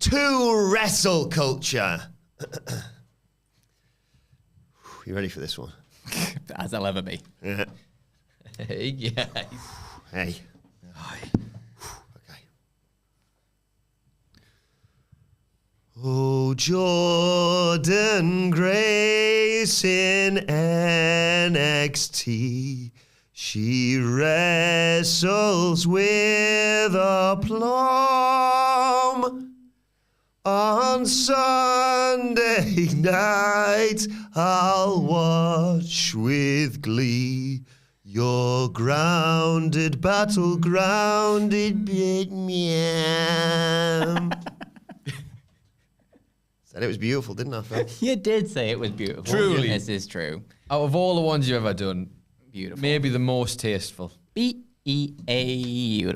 to WrestleCulture. You ready for this one? As I'll ever be. Yeah. Hey, yeah. Hey. Hi. Okay. Oh, Jordan Grace in NXT. She wrestles with aplomb. On Sunday night, I'll watch with glee your grounded, battlegrounded bit meow. Said it was beautiful, didn't I, Phil? You did say it was beautiful. Truly. This is true. Out of all the ones you've ever done, Beautiful. maybe the most tasteful. Beautiful. Thank you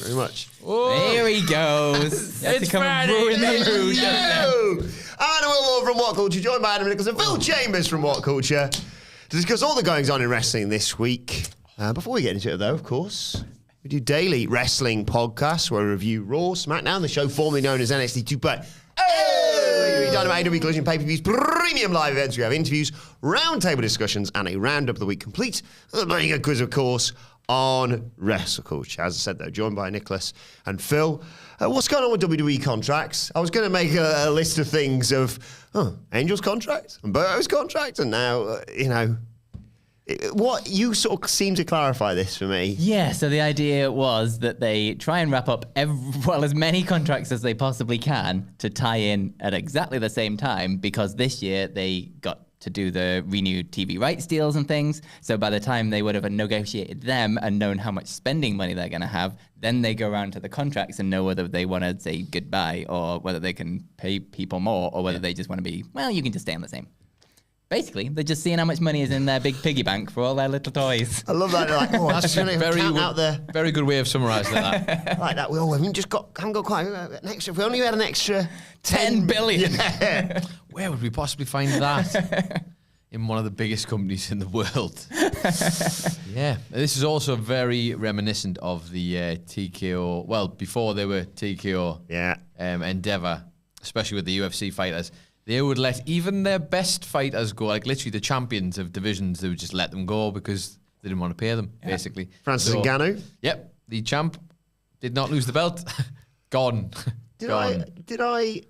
very much. There he goes. It's to come and Friday. ruin the mood. Yo! I'm Wilbourn from What Culture, joined by Adam Nichols and Phil Chambers from What Culture to discuss all the goings on in wrestling this week. Before we get into it, though, of course, we do daily wrestling podcasts where we review Raw, SmackDown, the show formerly known as NXT 2K. Dynamite, AEW Collision, pay-per-views, premium live events. We have interviews, roundtable discussions, and a roundup of the week complete. And a very good quiz, of course, on WrestleCulture. As I said, though, joined by Nicholas and Phil. What's going on with WWE contracts? I was going to make a list of things of Angel's contract and Berto's contract, and now, what you sort of seem to clarify this for me. Yeah, so the idea was that they try and wrap up as many contracts as they possibly can to tie in at exactly the same time, because this year they got to do the renewed TV rights deals and things. So by the time they would have negotiated them and known how much spending money they're going to have, then they go around to the contracts and know whether they want to say goodbye or whether they can pay people more or whether they just want to be, well, you can just stay on the same. Basically, they're just seeing how much money is in their big piggy bank for all their little toys. I love that. They're like, oh, That's a very good way of summarising that. Like that. We haven't got quite an extra. If we only had an extra 10 billion. Yeah. Where would we possibly find that? In one of the biggest companies in the world. Yeah. This is also very reminiscent of the TKO, well, before they were TKO Endeavour, especially with the UFC fighters. They would let even their best fighters go, like literally the champions of divisions, they would just let them go because they didn't want to pay them, basically. Francis Ngannou? Yep. The champ did not lose the belt. Gone. Did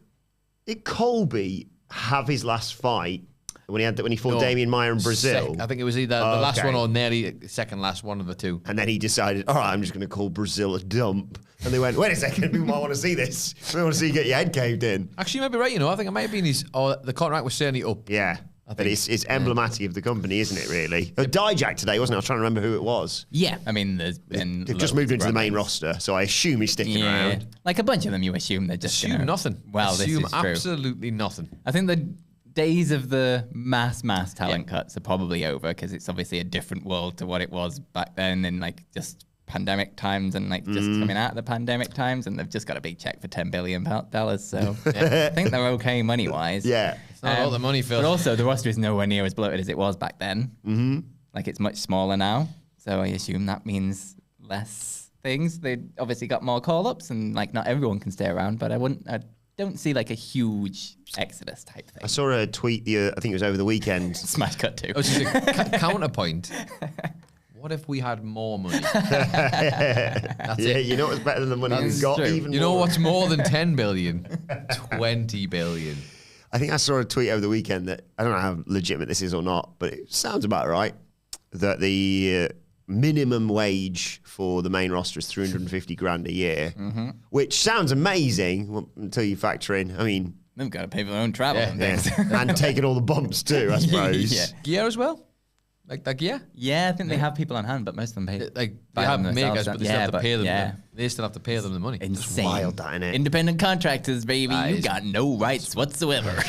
Colby have his last fight when he fought Damian Maia in Brazil? I think it was either the last one or nearly second last one of the two. And then he decided, all right, I'm just going to call Brazil a dump. And they went, wait a second, people might want to see this. We want to see you get your head caved in. Actually, you might be right, I think it might have been the contract was certainly up. Yeah. But it's emblematic of the company, isn't it, really? Dijak today, wasn't it? I was trying to remember who it was. Yeah, I mean, there's been... They've just moved into the main roster, so I assume he's sticking around. Like a bunch of them, you assume they're just nothing. Well, assume this is true. Absolutely nothing. I think the days of the mass talent cuts are probably over, because it's obviously a different world to what it was back then, and like just pandemic times and like just coming out of the pandemic times, and they've just got a big check for $10 billion. So I think they're okay money-wise. Yeah. It's not all the money, Phil. But also, the roster is nowhere near as bloated as it was back then. Mm-hmm. Like, it's much smaller now. So I assume that means less things. They obviously got more call-ups, and like not everyone can stay around, but I don't see like a huge exodus type thing. I saw a tweet, I think it was over the weekend. Smash cut too. Oh, just a counterpoint. What if we had more money? That's it. You know what's better than the money we've got? True. Even You know what's more than 10 billion? 20 billion. I think I saw a tweet over the weekend that, I don't know how legitimate this is or not, but it sounds about right, that the minimum wage for the main roster is 350 grand a year, which sounds amazing until you factor in, I mean... They've got to pay for their own travel and things. And taking all the bumps too, I suppose. Yeah. Gear as well? Like gear? Yeah, I think they have people on hand, but most of them pay. Like they have makers, but they still have to pay them. Yeah. They still have to pay them the money. Insane. Wild, that, innit? Independent contractors, baby. You got no rights whatsoever.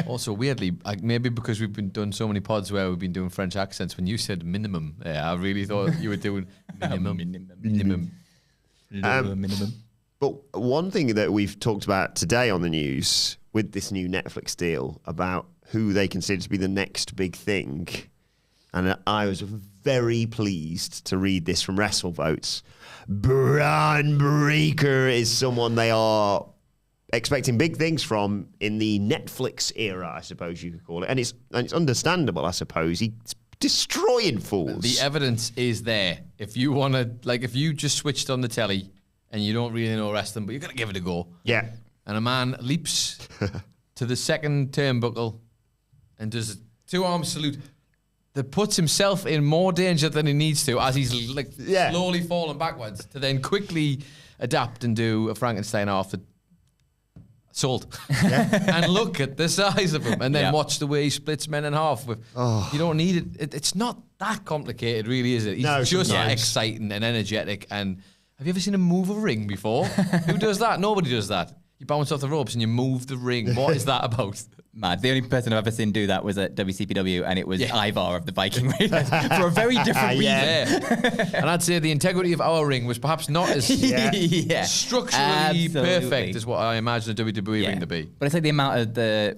Also, weirdly, maybe because we've been doing so many pods where we've been doing French accents, when you said minimum, I really thought you were doing minimum. But one thing that we've talked about today on the news with this new Netflix deal about who they consider to be the next big thing, and I was very pleased to read this from WrestleVotes. Bron Breakker is someone they are expecting big things from in the Netflix era, I suppose you could call it. And it's understandable, I suppose. He's destroying fools. The evidence is there. If you want to, like, if you just switched on the telly and you don't really know wrestling, but you're going to give it a go. Yeah. And a man leaps to the second turnbuckle and does a 2-arm salute that puts himself in more danger than he needs to as he's slowly falling backwards to then quickly adapt and do a Frankenstein after sold. And look at the size of him and then watch the way he splits men in half. You don't need it. It's not that complicated, really, is it? He's just exciting and energetic. And have you ever seen him move a ring before? Who does that? Nobody does that. You bounce off the ropes and you move the ring. What is that about? Mad. The only person I've ever seen do that was at WCPW, and it was Ivar of the Viking Raiders for a very different reason. And I'd say the integrity of our ring was perhaps not as structurally perfect as what I imagine a WWE ring to be. But it's like the amount of the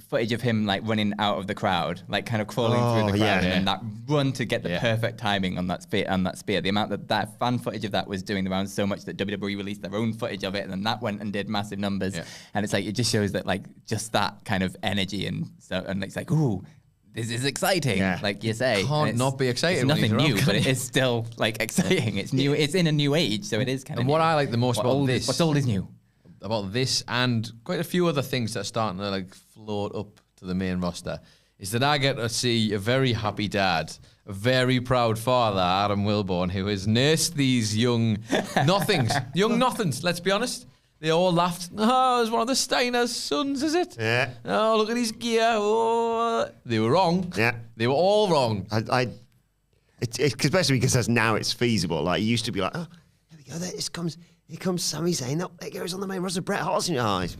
footage of him like running out of the crowd, like kind of crawling through the crowd, and then that run to get the perfect timing on that spear. The amount that fan footage of that was doing the rounds so much that WWE released their own footage of it, and then that went and did massive numbers. And it's like it just shows that like just that kind of energy and so, and it's like, ooh, this is exciting. Like you say, can't not be excited. It's nothing new, but it is still like exciting. It's new. It's in a new age, so it is kind of. And what I like the most about this, what's old is new. About this and quite a few other things that are starting to like float up to the main roster is that I get to see a very happy dad, a very proud father, Adam Wilbourn, who has nursed these young nothings, let's be honest. They all laughed. Oh, it's one of the Steiner's sons, is it? Yeah. Oh, look at his gear. Oh. They were wrong. Yeah. They were all wrong. Especially because now it's feasible. Like, it used to be like, oh, here we go, here comes Sami Zayn. Oh, there goes on the main roster, Bret Hart's in your eyes.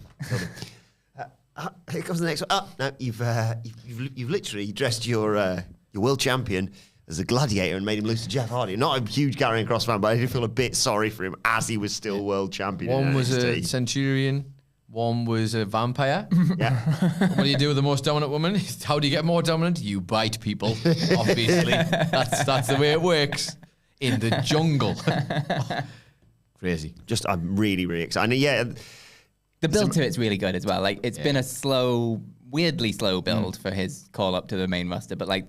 Here comes the next one. Oh, no, you've literally dressed your world champion as a gladiator and made him lose to Jeff Hardy. Not a huge Karrion Kross fan, but I did feel a bit sorry for him as he was still world champion. One was a centurion, one was a vampire. What do you do with the most dominant woman? How do you get more dominant? You bite people, obviously. That's the way it works in the jungle. Crazy. I'm really, really excited. Yeah. The build to it's really good as well. Like, it's been a weirdly slow build for his call up to the main roster, but like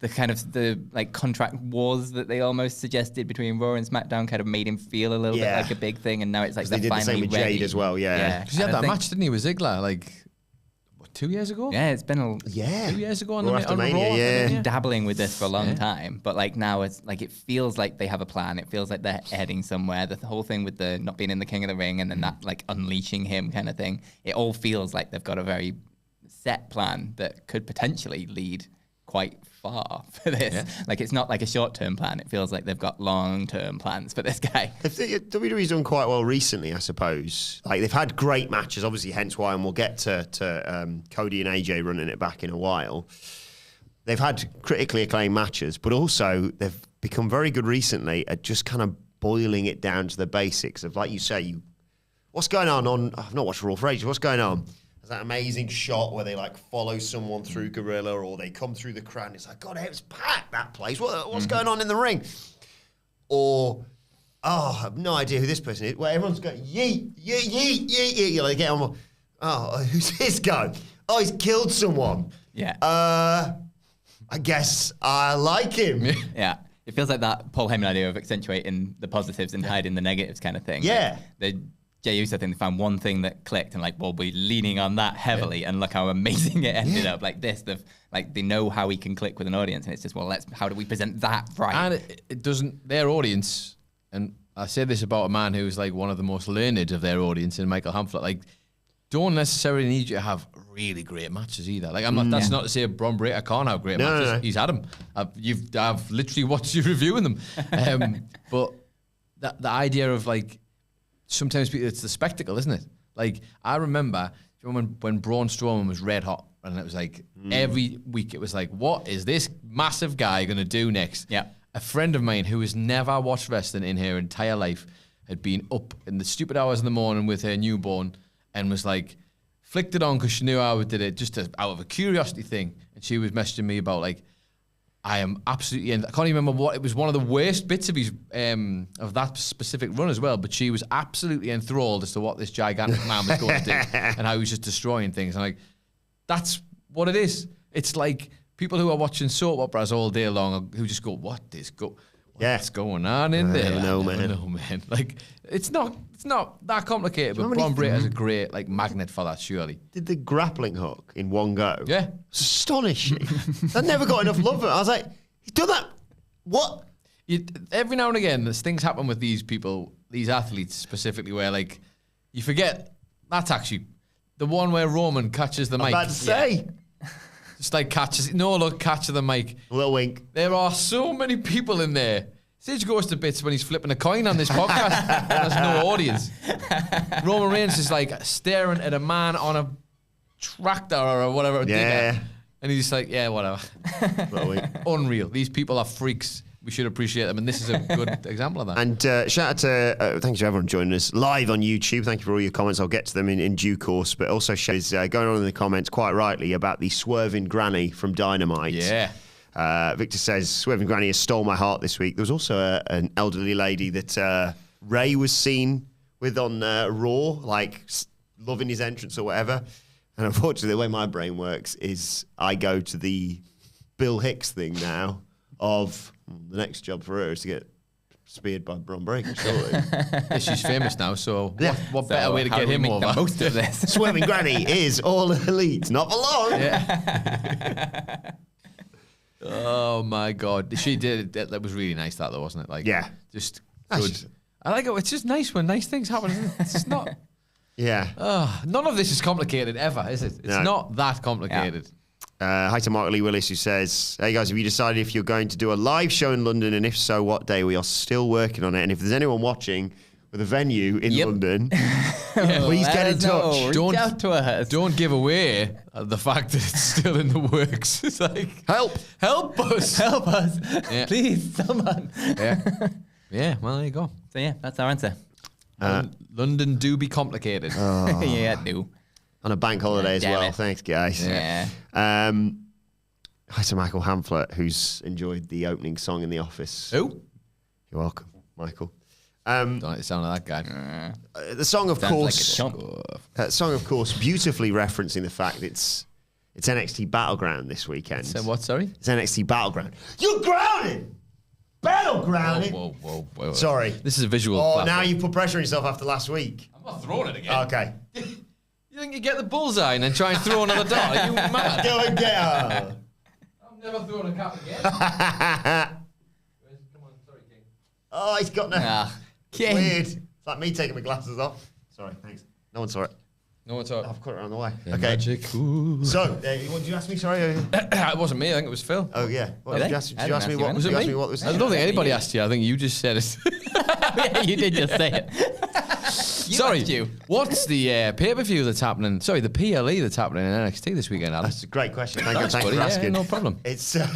the kind of contract wars that they almost suggested between Raw and SmackDown kind of made him feel a little bit like a big thing, and now it's like they did the same with Jade as well. Because he had that match, didn't he, with Ziggler? Like, what, 2 years ago? Yeah, it's been 2 years ago on Raw the after on Mania, Raw. Been dabbling with this for a long time, but like now it's like it feels like they have a plan. It feels like they're heading somewhere. The whole thing with the not being in the King of the Ring and then that like unleashing him kind of thing. It all feels like they've got a very set plan that could potentially lead quite far for this. Like, it's not like a short-term plan. It feels like they've got long-term plans for this guy. WWE's done quite well recently, I suppose. Like, they've had great matches, obviously, hence why, and we'll get to Cody and AJ running it back in a while. They've had critically acclaimed matches, but also they've become very good recently at just kind of boiling it down to the basics of, like you say, what's going on I've not watched Raw for ages, what's going on? There's that amazing shot where they like follow someone through Gorilla, or they come through the crowd and it's like, God, it was packed, that place. What's going on in the ring? Or, I have no idea who this person is. Well, everyone's going, yeet, yeet, yeet, yeet, yeet. You know, they get on, who's this guy? Oh, he's killed someone. Yeah. I guess I like him. Yeah. It feels like that Paul Heyman idea of accentuating the positives and hiding the negatives kind of thing. Yeah. Like, Jey Uso thing, they found one thing that clicked and like, we'll be leaning on that heavily, and look how amazing it ended up. Like this, they know how he can click with an audience, and it's just, how do we present that right? And it doesn't, their audience, and I say this about a man who's like one of the most learned of their audience in Michael Hamflett, like, don't necessarily need you to have really great matches either. Like, that's not to say Bron Breakker can't have great matches. No. He's had them. I've literally watched you reviewing them. But the idea of like, sometimes it's the spectacle, isn't it? Like, I remember when Braun Strowman was red hot, and it was like every week it was like, what is this massive guy going to do next? Yeah. A friend of mine who has never watched wrestling in her entire life had been up in the stupid hours in the morning with her newborn and was like, flicked it on because she knew I did it just out of a curiosity thing. And she was messaging me about like, I am absolutely, and I can't even remember what, it was one of the worst bits of his, of that specific run as well, but she was absolutely enthralled as to what this gigantic man was going to do and how he was just destroying things. And like, that's what it is. It's like people who are watching soap operas all day long who just go, what's going on in there? I don't know, man. Like, it's not that complicated, but Bron Breakker is a great like magnet for that, surely. Did the grappling hook in one go. Yeah. It's astonishing. That never got enough love. I was like, he's done that. What? Every now and again, there's things happen with these people, these athletes specifically, where like you forget that's actually the one where Roman catches the mic. I'm about to say. Just like catches the mic. A little wink. There are so many people in there. Sage goes to bits when he's flipping a coin on this podcast. There's no audience. Roman Reigns is like staring at a man on a tractor or whatever. Yeah. Digger, and he's just like, yeah, whatever. Unreal. These people are freaks. We should appreciate them, and this is a good example of that. And shout out to, thank you to everyone joining us live on YouTube. Thank you for all your comments. I'll get to them in due course. But also, is going on in the comments quite rightly about the swerving granny from Dynamite. Yeah. Victor says, swerving granny has stole my heart this week. There was also an elderly lady that Ray was seen with on Raw, like loving his entrance or whatever. And unfortunately, the way my brain works is I go to the Bill Hicks thing now of the next job for her is to get speared by Bron Breakker, surely. Yeah, she's famous now, so Yeah. what better way to get him over? Most of this. Swerving Granny is all elite, not for long. Yeah. Oh my God, she did. That was really nice, that though, wasn't it? Like, Yeah. just That's good. just- I like it. It's just nice when nice things happen. Isn't it? It's just not. Yeah. None of this is complicated ever, is it? It's No. not that complicated. Hi to Mark Lee Willis, who says, hey guys, have you decided if you're going to do a live show in London, and if so, what day? We are still working on it. And if there's anyone watching with a venue in London, please get in touch. Reach out to us. Don't give away the fact that it's still in the works. It's like, Help. help us. Help us. Yeah. Please, someone. Yeah. Yeah, well, there you go. So yeah, that's our answer. London do be complicated. Yeah, do. On a bank holiday as Damn well. it. Thanks, guys. Yeah. Hi to Michael Hamflet, who's enjoyed the opening song in The Office. Who? You're welcome, Michael. Don't like the sound of that guy. The song, of Sounds course, like a chump. song, of course, beautifully referencing the fact it's NXT Battleground this weekend. So what, sorry? It's NXT Battleground. You're grounded! Battleground! Whoa. Sorry. This is a visual. Oh, platform. now you put pressure on yourself after last week. I'm not throwing it again. Okay. You think you get the bullseye and then try and throw another dart? Are you mad? Go and get her. I'm never throwing a cap again. Come on, sorry, King. Oh, he's got no. Ah, King. Weird. It's like me taking my glasses off. Sorry, thanks. No one saw it. No one's up. I've cut it around the way. Yeah, okay. magic. So, what did you ask me? Sorry. It wasn't me. I think it was Phil. Oh yeah. What Did did you I? ask? Did I you ask me didn't what? ask Did you you ask anything. me what was? I don't think anybody asked you. I think you just said it. Yeah, you did just say it. Sorry. asked you. What's the pay-per-view that's happening? Sorry, the PLE that's happening in NXT this weekend, Alex. That's a great question. Thank you. Thanks, Thanks for buddy. asking. Yeah, no problem. It's Give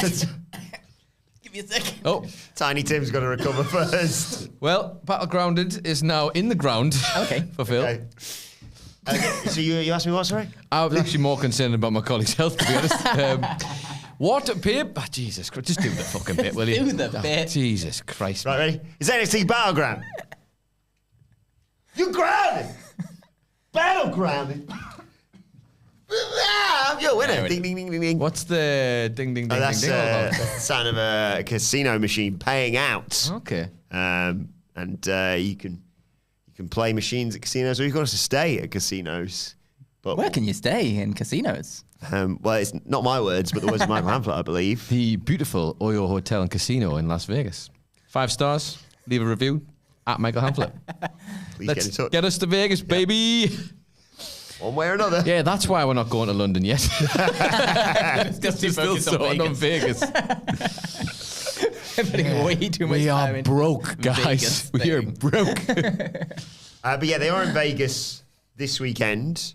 me a second. Oh, Tiny Tim's got to recover first. well, Battlegrounded is now in the ground. Okay. For Phil. Okay. So you asked me what? Sorry. I was actually more concerned about my colleague's health, to be honest. What a pip! Oh, Jesus Christ, just do the fucking bit, will you? Do the bit. Jesus Christ. Right, ready? It's NXT Battleground. You're grounded. Battlegrounded. You're winning. There it Ding ding ding ding ding. What's the ding ding ding That's ding ding all about? the sound of a casino machine paying out. Okay. And you can play machines at casinos, or you've got us to stay at casinos. But Where can you stay in casinos? well, it's not my words, but the words of Michael Hamflet, I believe. The beautiful Oyo Hotel and Casino in Las Vegas. 5 stars. Leave a review at Michael Hamflet. Please Let's get in touch. get us to Vegas, baby. One way or another. Yeah, that's why we're not going to London yet. Just to Still focus on sorting on Vegas. Vegas. Putting way too much We time are into broke, Vegas guys. We are thing. broke. But yeah, they are in Vegas this weekend.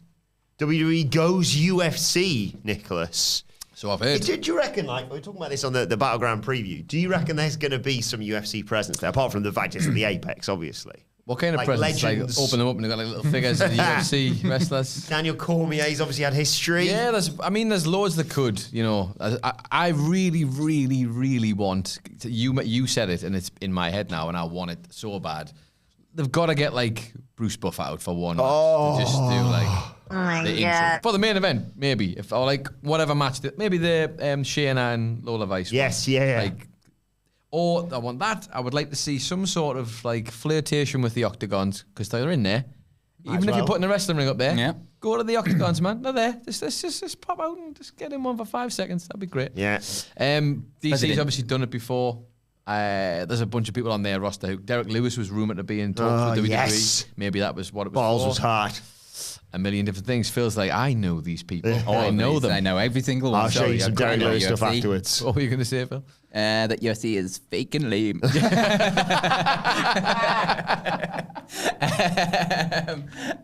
WWE goes UFC, Nicholas. So I've heard. Do you reckon, like, we were talking about this on the Battleground preview, do you reckon there's going to be some UFC presence there, apart from the fact it's at the Apex, obviously? What kind of Like presents? legends. Like open them up and they've got like little figures of the UFC wrestlers. Daniel Cormier's obviously had history. Yeah, there's loads that could, you know. I really, really, really want you said it, and it's in my head now, and I want it so bad. They've got to get like Bruce Buffer out for one match to just do like the intro for the main event, maybe or like whatever match. Maybe the Shayna and Lola Vice. Yes, one. yeah. Like, or I want that. I would like to see some sort of like flirtation with the octagons because they're in there. Even if you're putting the wrestling ring up there, go to the octagons, man. They're there. Just pop out and just get in one for 5 seconds. That'd be great. Yeah. DC's obviously done it before. There's a bunch of people on their roster who Derek Lewis was rumoured to be in talks with WWE. Yes. Maybe that was what it was Balls for. was hard. A million different things. Feels like I know these people. I know them. I know every single one. I'll show you some Derek Lewis stuff afterwards. What were you going to say, Phil? That UFC is fake and lame.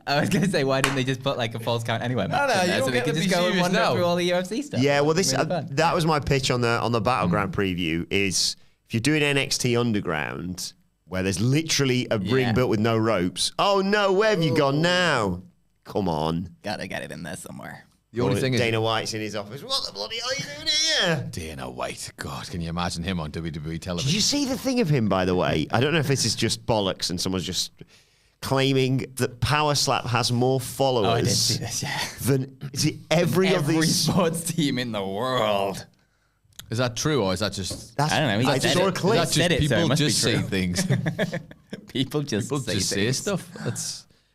I was going to say, why didn't they just put like a false count anywhere match in there so they could just go and wander through all the UFC stuff? Yeah, well, that was my pitch on the Battleground preview. Is if you're doing NXT Underground, where there's literally a ring built with no ropes. Oh no, where have you gone now? Come on. Gotta get it in there somewhere. The only thing Dana is White's in his office. What the bloody hell are you doing here? Dana White. God, can you imagine him on WWE television? Did you see the thing of him, by the way? I don't know if this is just bollocks and someone's just claiming that Power Slap has more followers I did see this, than every sports team in the world. Is that true or is that just? I don't know. I just saw a clip. Is that just people just say things? People just say stuff.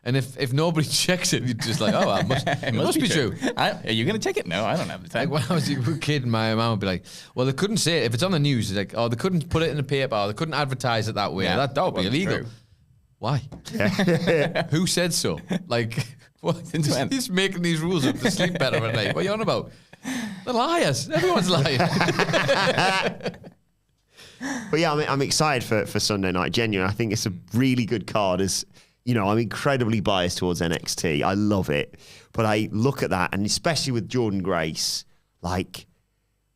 And if nobody checks it, you're just like, oh, it must be true. Are you going to check it? No, I don't have the time. Like when I was a kid, my mum would be like, well, they couldn't say it. If it's on the news, it's like, oh, they couldn't put it in the paper. Or they couldn't advertise it that way. Yeah, that would be illegal. True. Why? Who said so? Like, what? He's making these rules up to sleep better at night. What are you on about? They're liars. Everyone's lying. But yeah, I'm excited for Sunday night. Genuinely, I think it's a really good card. You know, I'm incredibly biased towards NXT. I love it. But I look at that, and especially with Jordan Grace, like,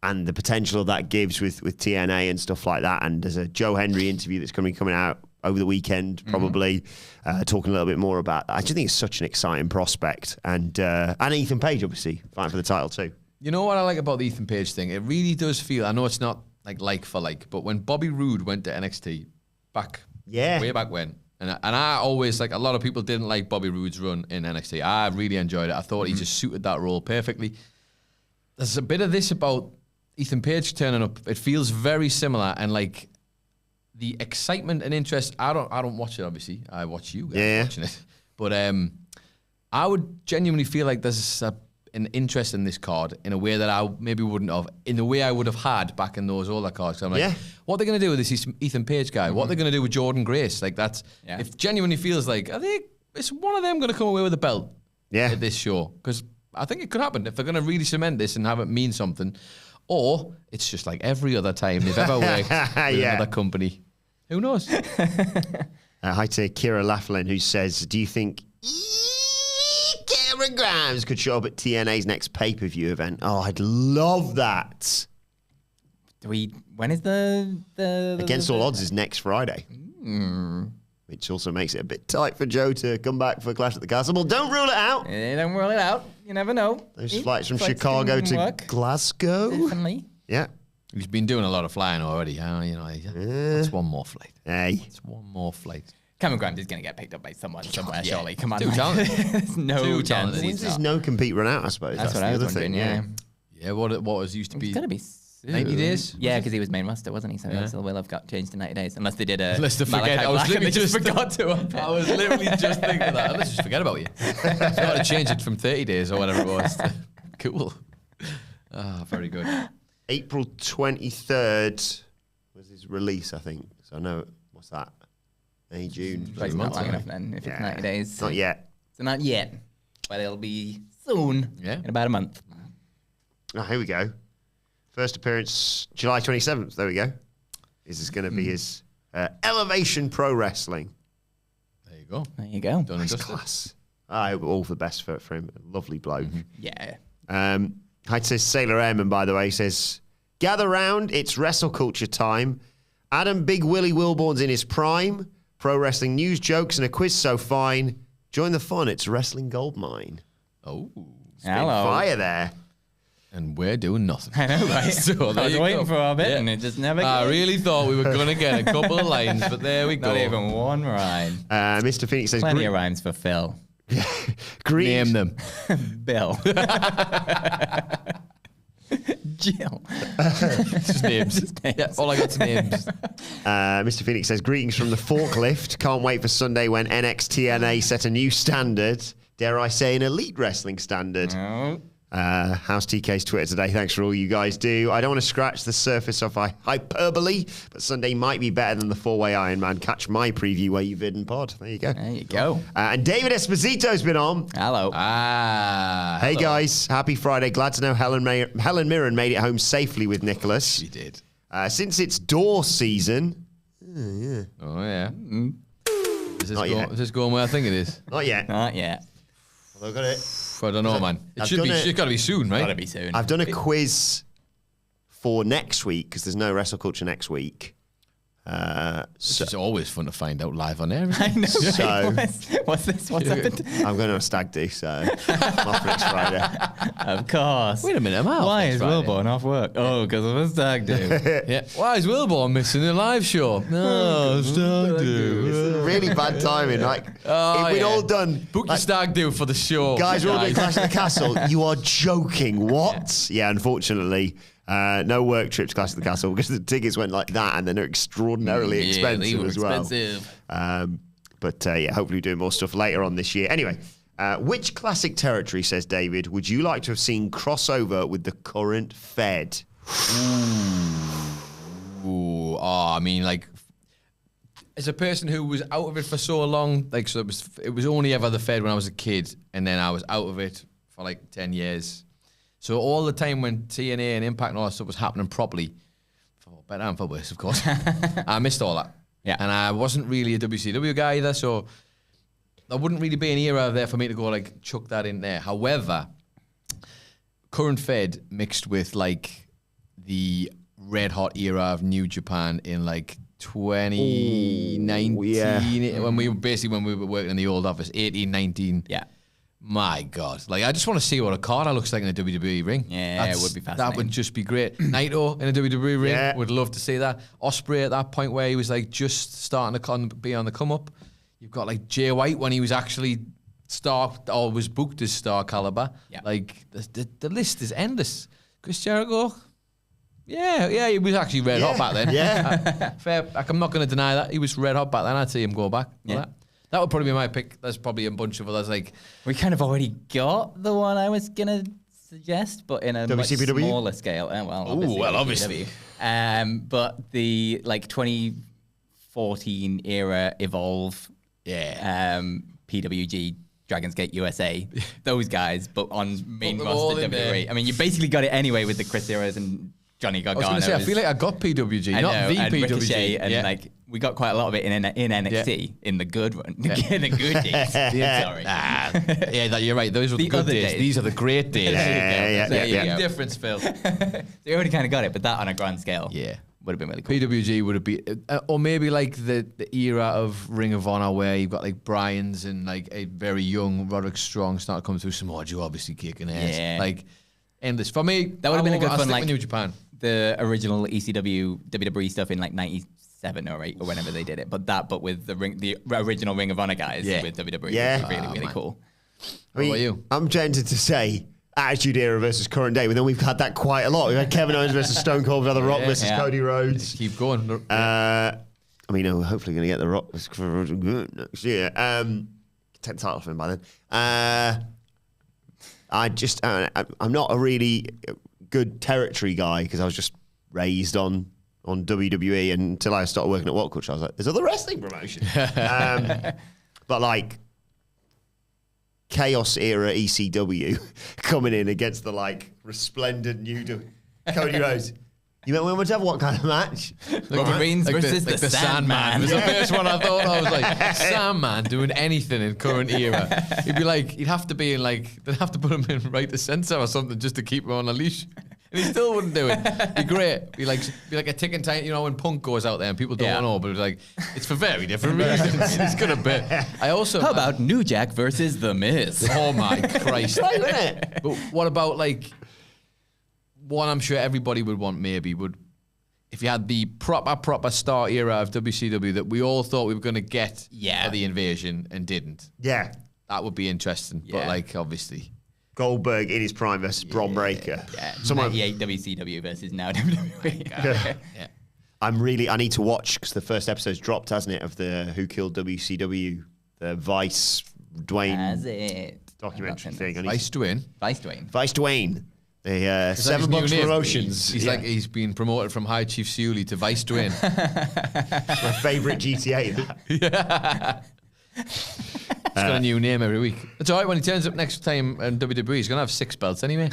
and the potential that gives with TNA and stuff like that. And there's a Joe Henry interview that's coming out over the weekend, probably, talking a little bit more about that. I just think it's such an exciting prospect. And Ethan Page, obviously, fighting for the title too. You know what I like about the Ethan Page thing? It really does feel, I know it's not like for like, but when Bobby Roode went to NXT way back when, and I always, like, a lot of people didn't like Bobby Roode's run in NXT. I really enjoyed it. I thought he just suited that role perfectly. There's a bit of this about Ethan Page turning up. It feels very similar, and like the excitement and interest. I don't watch it, obviously. I watch you guys watching it, but I would genuinely feel like there's an interest in this card in a way that I maybe wouldn't have, in the way I would have had back in those older cards. So I'm like, what are they going to do with this Ethan Page guy? What are they going to do with Jordan Grace? Like, that's, it genuinely feels like, is one of them going to come away with a belt at this show? Because I think it could happen if they're going to really cement this and have it mean something. Or it's just like every other time they've ever worked with another company. Who knows? Hi to Kira Laughlin, who says, do you think Cameron Grimes could show up at TNA's next pay-per-view event? Oh, I'd love that. When is the Against All Odds is next Friday. Which also makes it a bit tight for Joe to come back for Clash at the Castle. Well, don't rule it out. Don't rule it out. You never know. Those flights from Chicago to Glasgow. Definitely. Yeah. He's been doing a lot of flying already. That's one more flight. Hey. It's one more flight. Cameron Grimes is going to get picked up by someone somewhere, surely. Come on. Too talented. There's no chance. When's his no-compete run out, I suppose? That's what I was wondering, Yeah, what was used to be... It's going to be 90 days? Yeah, because he was main roster, wasn't he? So it will have got changed to 90 days. Unless they did a Unless they forget. I was literally just forgot to up. I was literally just thinking of that. Let's just forget about you. So I got to change it from 30 days or whatever it was. Cool. Very good. April 23rd was his release, I think. So I know, what's that? May, June. It's not long enough then, if it's 90 days. Not yet. So not yet. But it'll be soon. Yeah. In about a month. Oh, here we go. First appearance, July 27th. There we go. This is going to be his Elevation Pro Wrestling. There you go. There you go. Done Nice class. I hope all the best for him. Lovely bloke. Yeah. Hi to Sailor Airman, by the way. He says, gather round. It's WrestleCulture time. Adam Big Willie Wilbourn's in his prime. Pro wrestling news, jokes, and a quiz so fine. Join the fun. It's Wrestling Goldmine. Oh. Hello. Fire there. And we're doing nothing. I know, right? So I was waiting for our bit and it just never I came. really thought we were going to get a couple of lines, but there we go. Not even one rhyme. Mr. Phoenix says, Plenty of rhymes for Phil. greetings. Name them. Bill. Jill. Just names. Yeah, all I got is names. Mr. Phoenix says, greetings from the forklift. Can't wait for Sunday when NXT set a new standard. Dare I say, an elite wrestling standard. Oh. How's TK's Twitter today? Thanks for all you guys do. I don't want to scratch the surface of hyperbole, but Sunday might be better than the 4-way Iron Man. Catch my preview where you vid and pod. There you go. There you go. And David Esposito's been on. Hello. Hey guys, happy Friday. Glad to know Helen Mirren made it home safely with Nicholas. She did. Since it's door season. Oh, yeah. Is this going where I think it is? Not yet. Not yet. Although I got it. I don't know, man. It's got to be soon, right? Gotta be soon. I've done a quiz for next week because there's no WrestleCulture next week. It's always fun to find out live on air. I know. So- Right? What's this? What's happened? I'm going to a stag do, so I'm off next Friday. Of course. Wait a minute, I'm out. Why next is Friday. Wilbourn off work? Oh, because of a stag do. Yeah. Why is Wilbourn missing the live show? No, stag do. Really bad timing. Like, Oh, if we'd yeah. all done. Book your stag do for the show. Guys, we're all doing Clash of the Castle. You are joking. What? Yeah, unfortunately. No work trip to Clash of the Castle because the tickets went like that and then they're extraordinarily expensive as well. But hopefully doing more stuff later on this year. Anyway, which classic territory, says David, would you like to have seen crossover with the current Fed? Ooh, I mean, like, as a person who was out of it for so long, like, so it was only ever the Fed when I was a kid, and then I was out of it for like 10 years. So all the time when TNA and Impact and all that stuff was happening properly, for better and for worse, of course, I missed all that. Yeah. And I wasn't really a WCW guy either, so there wouldn't really be an era there for me to go like chuck that in there. However, current Fed mixed with like the red hot era of New Japan in like 2019, when we were working in the old office, 18, 19. Yeah. My God. Like, I just want to see what Okada looks like in a WWE ring. Yeah, it would be fascinating. That would just be great. Naito in a WWE ring, would love to see that. Ospreay at that point where he was like just starting to be on the come up. You've got like Jay White when he was actually was booked as star caliber. Yeah. Like, the list is endless. Chris Jericho. Yeah, he was actually red hot back then. Yeah. Fair. I'm not going to deny that. He was red hot back then. I'd see him go back. Yeah. That would probably be my pick. There's probably a bunch of others. Like, We kind of already got the one I was going to suggest, but in a much WCPW? smaller scale. Obviously. But the like 2014 era Evolve, PWG, Dragon's Gate USA, those guys, but on main Put them all roster in there. WWE. I mean, you basically got it anyway with the Chris Heroes and Johnny I was Gargano. going to say, I feel like I got PWG, not the and PWG. Ricochet, and like we got quite a lot of it in NXT in the good one, in the good days. Sorry, You're right. Those were the good other days. days. These are the great days. There you go. Difference, Phil. So you already kind of got it, but that on a grand scale, Yeah. would have been really cool. PWG would have been, or maybe like the era of Ring of Honor where you've got like Bryan's and like a very young Roderick Strong starting to come through. Samoa Joe obviously kicking ass. Yeah. Like, endless. For me, That would have been a good I'll fun, stick like with New Japan. the original ECW WWE stuff in like '97 or '8 or whenever they did it, but with the original Ring of Honor guys with WWE. Yeah. It was really cool. What about you? I'm tempted to say Attitude Era versus current day, but then we've had that quite a lot. We've had Kevin Owens versus Stone Cold, we've had The Rock versus Cody Rhodes. Keep going. I mean, we're hopefully going to get The Rock versus next year. Take the title from him by then. I'm not a really good territory guy because I was just raised on WWE until I started working at WrestleCulture. I was like, there's other wrestling promotion. But like Chaos Era ECW coming in against the like resplendent new Cody Rhodes. You meant we want to have what kind of match? Roman Reigns versus the Sandman. was the first one I thought. I was like, Sandman doing anything in current era. He'd be like, he'd have to be in like, they'd have to put him in right to censor or something just to keep him on a leash. And he still wouldn't do it. Be great. Be like a ticking time. You know when Punk goes out there and people don't know, but it's like it's for very different reasons. It's gonna be. How about New Jack versus The Miz? Oh my Christ! But what about like one? I'm sure everybody would want. Maybe would if you had the proper star era of WCW that we all thought we were gonna get for the invasion and didn't. Yeah, that would be interesting. But like obviously. Goldberg in his prime versus Bron Breakker. Yeah, WCW versus now WWE. I need to watch because the first episode's dropped, hasn't it, of the Who Killed WCW, the Vice Dwayne documentary thing. Vice Dwayne. Vice Dwayne. The 7 Bucks Promotions. He's been promoted from High Chief Sealy to Vice Dwayne. My favourite GTA. Yeah. He's got a new name every week. It's all right when he turns up next time in WWE. He's going to have 6 belts anyway.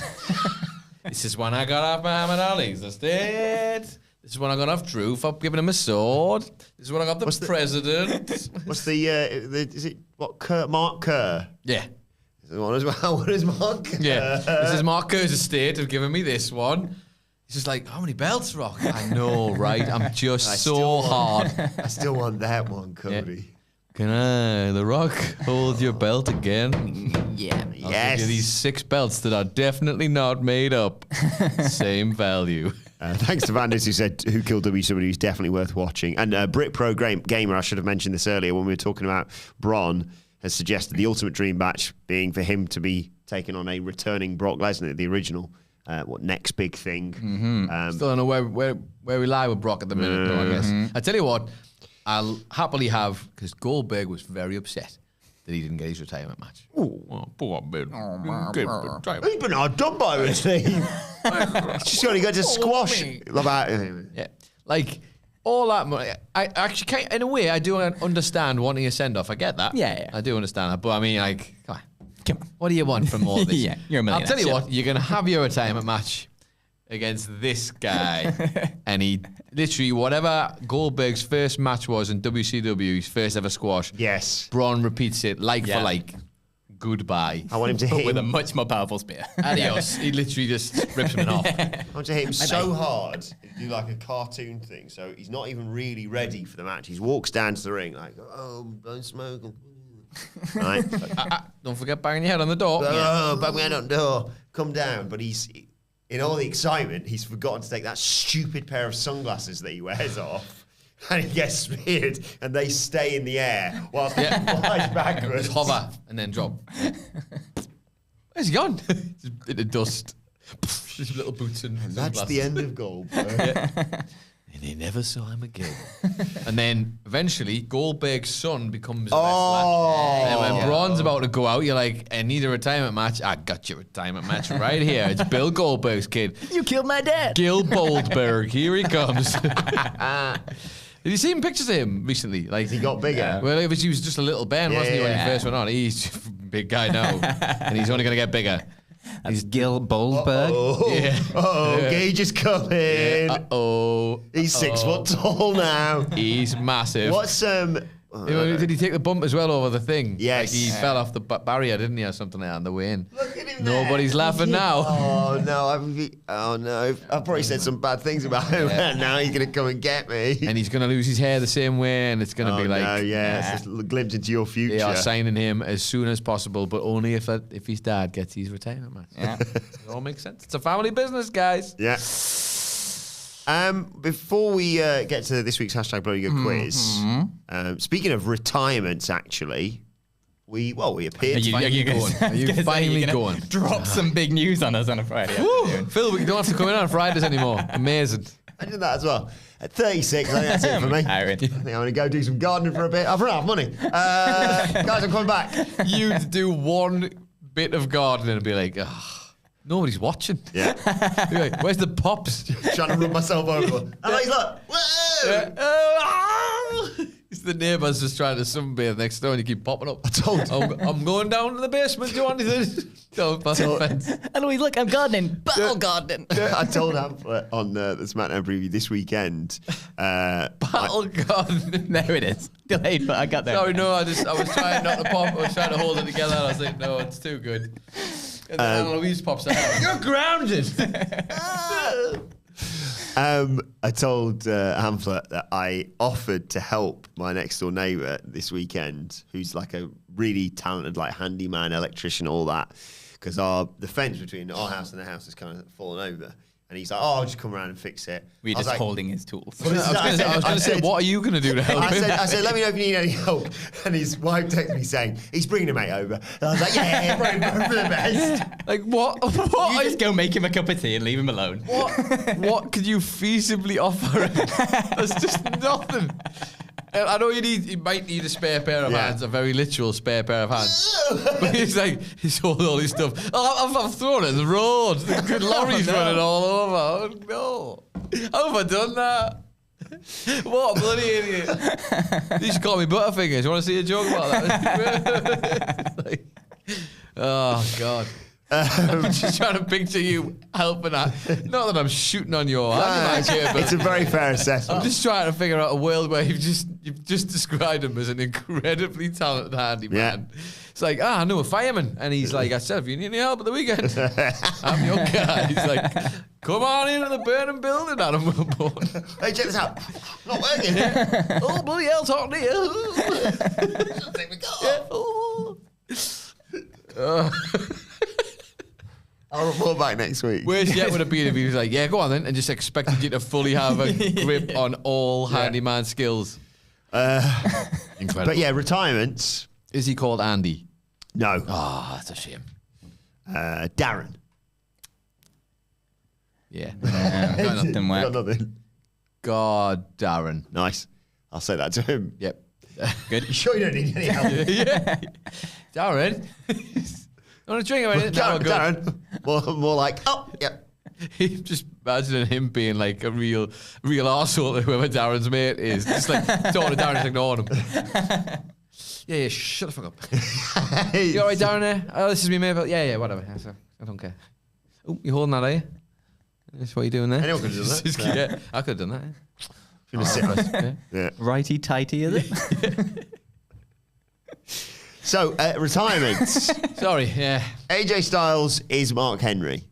This is when I got off Muhammad Ali's estate. This is when I got off Drew for giving him a sword. This is when I got the president. What's is it Mark Kerr? Yeah. What is Mark Kerr? Yeah. This is Mark Kerr's estate of giving me this one. He's just like, how many belts, Rock? I know, right? I'm just hard. I still want that one, Cody. Yeah. Can I, The Rock, hold your belt again? Yeah. I'll give you these 6 belts that are definitely not made up. Same value. Thanks to Vandis who said Who Killed WCW is definitely worth watching. And Brit Pro Gamer, I should have mentioned this earlier when we were talking about Bron, has suggested the ultimate dream match being for him to be taking on a returning Brock Lesnar, the original. Next big thing. Mm-hmm. Still don't know where we lie with Brock at the minute, though, I guess. I tell you what, I'll happily have, because Goldberg was very upset that he didn't get his retirement match. Oh, poor man. He's been outdone by the team. She's only got to squash. Yeah, like all that money. I actually can't, in a way, I do understand wanting a send off. I get that. Yeah. I do understand that. But I mean, like, come on. What do you want from all this? Yeah, you're a millionaire. I'll tell you what, you're going to have your retirement match against this guy. And he literally, whatever Goldberg's first match was in WCW, his first ever squash. Yes. Braun repeats it for like. Goodbye. I want him to hit with him a much more powerful spear. Adios. He literally just rips him off. I want to hit him so hard, do like a cartoon thing, so he's not even really ready for the match. He walks down to the ring like, oh, don't smoke. Right? Don't forget banging your head on the door. Oh, bang my head on the door. Come down. But he's, in all the excitement, he's forgotten to take that stupid pair of sunglasses that he wears off. And he gets speared, and they stay in the air whilst he flies backwards. Just hover and then drop. Where's he gone? Just a bit of dust. Just little boots and that's the end of Goldberg. And they never saw him again. And then eventually Goldberg's son becomes a wrestler. And when Braun's about to go out, you're like, I need a retirement match. I got your retirement match right here. It's Bill Goldberg's kid. You killed my dad. Gil Goldberg. Here he comes. Did you see pictures of him recently? Like he got bigger. Well, he was just a little Ben, wasn't he, when he first went on? He's a big guy now. And he's only going to get bigger. He's Gil Goldberg. Gage is coming. He's 6 foot tall now. He's massive. What's did he take the bump as well over the thing? Yes. Like he fell off the barrier, didn't he, or something like that on the way in? Look at him. Nobody's laughing now. Oh no! I've probably said some bad things about him. Now he's gonna come and get me. And he's gonna lose his hair the same way, and it's gonna be like, it's just a glimpse into your future. They are signing him as soon as possible, but only if his dad gets his retirement match. Yeah, it all makes sense. It's a family business, guys. Yeah. Before we get to this week's hashtag Bloody Good quiz, speaking of retirements, actually, we appeared to finally going. Are you finally going? Drop some big news on us on a Friday afternoon. Phil, we don't have to come in on Fridays anymore. Amazing. I did that as well. At 36, I think that's it for me. I think I'm going to go do some gardening for a bit. I've run out of money. Guys, I'm coming back. You'd do one bit of gardening and be like, nobody's watching. Yeah. Like, where's the pops? Trying to run myself over. And he's like, whoa! It's the neighbours just trying to sunbathe next door and you keep popping up. I told him. I'm going down to the basement. Do you want anything? Don't pass the fence. And we look, I'm gardening. Battle gardening. I told Hamlet on the SmackDown preview this weekend. Battle gardening. There it is. Delayed, but I got there. Sorry, no, I was trying not to pop. I was trying to hold it together. And I was like, no, it's too good. And then Louise pops out. You're grounded. I told Hamlet that I offered to help my next door neighbour this weekend, who's like a really talented like handyman, electrician, all that, because the fence between our house and their house has kind of fallen over. And he's like, I'll just come around and fix it. We're just holding his tools. I was going to say, what are you going to do to help him? I said, let me know if you need any help. And his wife texted me saying, he's bringing a mate over. And I was like, yeah, bring him over the best. Like, what? You just go make him a cup of tea and leave him alone. What could you feasibly offer him? There's just nothing. I know you might need a spare pair of hands, a very literal spare pair of hands. But he's holding all his stuff. I've thrown it in the road. The good lorry's running all over. Oh, no. How have I done that? What a bloody idiot. You should call me Butterfingers. You want to see a joke about that? Oh, God. I'm just trying to picture you helping out. Not that I'm shooting on your hand, but it's a very fair assessment. I'm just trying to figure out a world where you've just described him as an incredibly talented handyman. Yeah. It's like, I know a fireman, and he's like, I said, if you need any help at the weekend, I'm your guy. He's like, come on into the burning building, Adam Wilbourn. Hey, check this out. Not working. Oh, bloody hell, talking to you. Should take me off. I'll report back next week. Worst yet would have been if he was like, yeah, go on then, and just expected you to fully have a grip on all handyman skills. Incredible. But yeah, retirements. Is he called Andy? No. Oh, that's a shame. Darren. Yeah. Got nothing wet. Got nothing. God, Darren. Nice. I'll say that to him. Yep. Good. You sure you don't need any help? Yeah. Darren. I want to drink about it. Darren. More like, oh, yeah. Just imagining him being like a real arsehole to whoever Darren's mate is. Just like talking to Darren, just ignoring him. Yeah, shut the fuck up. You all right, Darren? Oh, this is me, mate. Yeah, whatever. I don't care. Oh, you holding that, are you? That's what you're doing there. Anyone could have done that. Yeah, I could have done that. Yeah. Righty tighty, is it? So, retirements. Sorry, yeah. AJ Styles is Mark Henry,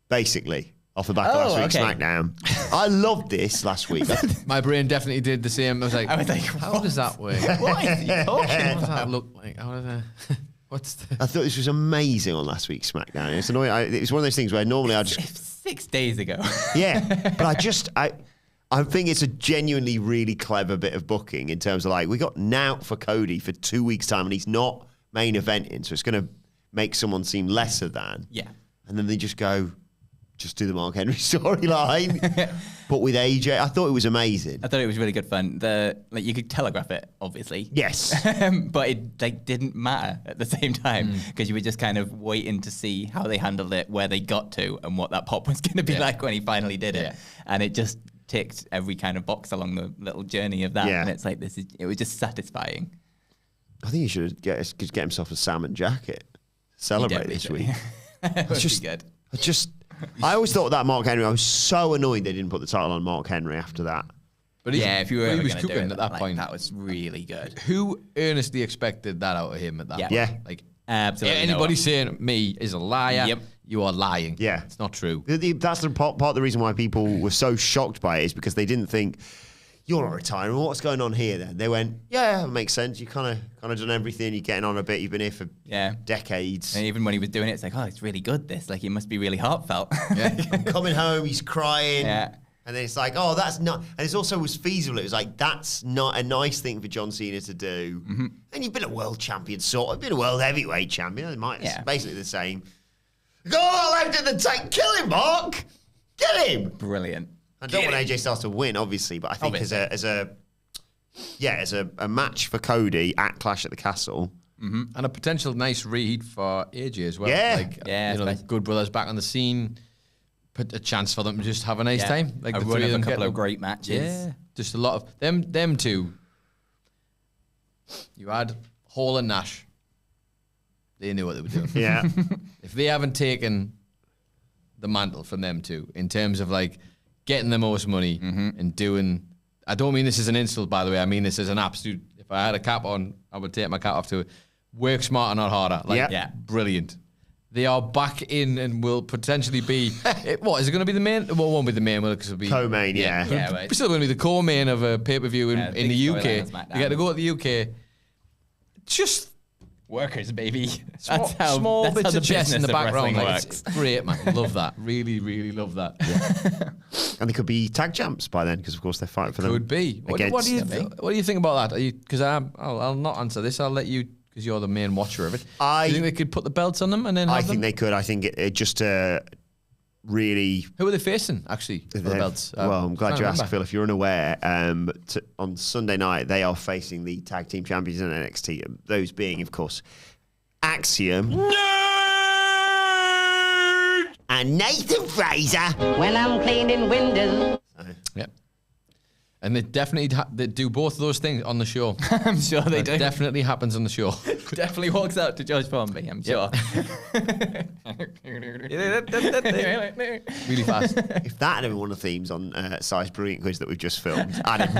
basically, off the back of last week's SmackDown. I loved this last week. My brain definitely did the same. I was like, how does that work? What is he talking What does about? that look like? How does that... What's the... I thought this was amazing on last week's SmackDown. It's annoying. It was one of those things where normally I just... 6 days ago. Yeah, but I think it's a genuinely really clever bit of booking in terms of like, we got Now for Cody for 2 weeks' time and he's not main eventing, so it's going to make someone seem lesser than. Yeah. And then they just go, just do the Mark Henry storyline, but with AJ. I thought it was amazing. I thought it was really good fun. You could telegraph it, obviously. Yes. But it didn't matter at the same time because you were just kind of waiting to see how they handled it, where they got to, and what that pop was going to be like when he finally did it. Yeah. And it just ticked every kind of box along the little journey of that. Yeah. And it's like, it was just satisfying. I think he should get himself a salmon jacket. Celebrate this week. It's just good. I always thought that Mark Henry, I was so annoyed they didn't put the title on Mark Henry after that. But if you were he was going to do it at that point, that was really good. Who earnestly expected that out of him at that point? Yeah. Like, absolutely. Anybody saying me is a liar, you are lying. Yeah. It's not true. That's the part of the reason why people were so shocked by it, is because they didn't think, you're not retiring. What's going on here then? They went, yeah, it makes sense. You kind of done everything. You're getting on a bit. You've been here for decades. And even when he was doing it, it's like, oh, it's really good, this. Like, it must be really heartfelt. Yeah. I'm coming home, he's crying. Yeah. And then it's like, oh, that's not... And it also was feasible. It was like, that's not a nice thing for John Cena to do. Mm-hmm. And you've been a world champion, sort of. Been a world heavyweight champion. It's basically the same. Go left in the tank. Kill him, Mark. Get him. Brilliant. I don't want AJ Styles to win, obviously, but I think as a match for Cody at Clash at the Castle, and a potential nice read for AJ as well. Yeah, the Good Brothers back on the scene, put a chance for them to just have a nice time. Like a the run three of of them, a couple of great matches. Yeah, just a lot of them two. You had Hall and Nash. They knew what they were doing. Yeah, if they haven't taken the mantle from them two in terms of like getting the most money and doing... I don't mean this as an insult, by the way. I mean this as an absolute... If I had a cap on, I would take my cap off to it. Work smarter, not harder. Brilliant. They are back in and will potentially be. What is it going to be the main? Well, it won't be the main, because it'll be Co-main, yeah. Yeah, right. It's still going to be the co-main of a pay-per-view in big the UK. storyline You on SmackDown. get to go to the UK. Just Workers, baby. small that's bits how of chess in the business of background. wrestling Like, it's great, man. Love that. Really, really love that. And they could be tag champs by then, because of course they're fighting for them. Could be. What do you think about that? Because I'll not answer this. I'll let you, because you're the main watcher of it. Do you think they could put the belts on them and then have I them? think they could. I think it just really. Who are they facing, actually, for the belts? Well, I'm glad you asked, remember. Phil. If you're unaware, on Sunday night, they are facing the tag team champions in NXT. Those being, of course, Axiom and Nathan Fraser. When I'm cleaning windows. Yep. And they definitely they do both of those things on the show. I'm sure they That do. definitely happens on the show. Definitely walks out to George Formby, I'm sure. Really fast. If that had been one of the themes on Si's brilliant quiz that we've just filmed, Adam,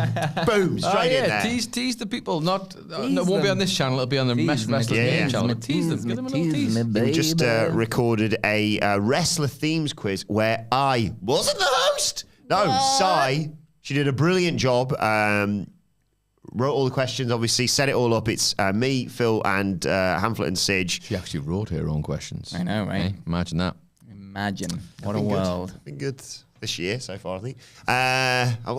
boom, straight in there. Tease the people. Not Tease it won't be them. on this channel. It'll be on the Tease Wrestlers me, Main tease channel. me, Tease them. Give them a little tease. We just recorded a wrestler themes quiz where I wasn't the host. No, Si. She did a brilliant job. Wrote all the questions, obviously, set it all up. It's me, Phil, and Hamlet and Sige. She actually wrote her own questions. I know, right? Hey, imagine that. Imagine. What a Been good. world. Been good this year so far, I think.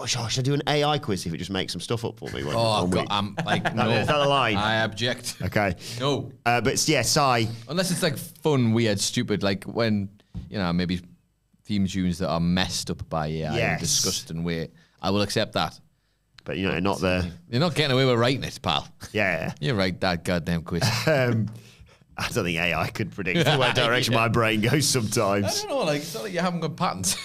Should I do an AI quiz if it just makes some stuff up for me? Oh, God, I'm like, no. Is that the line? I object. Okay. No. But yeah, Si. Unless it's like fun, weird, stupid, like when, maybe theme tunes that are messed up by AI Yes. and discussed and weird. I will accept that. But, not the. You're not getting away with writing it, pal. Yeah. You write that goddamn quiz. I don't think AI could predict the what direction my brain goes sometimes. I don't know, like, it's not like you haven't got patents.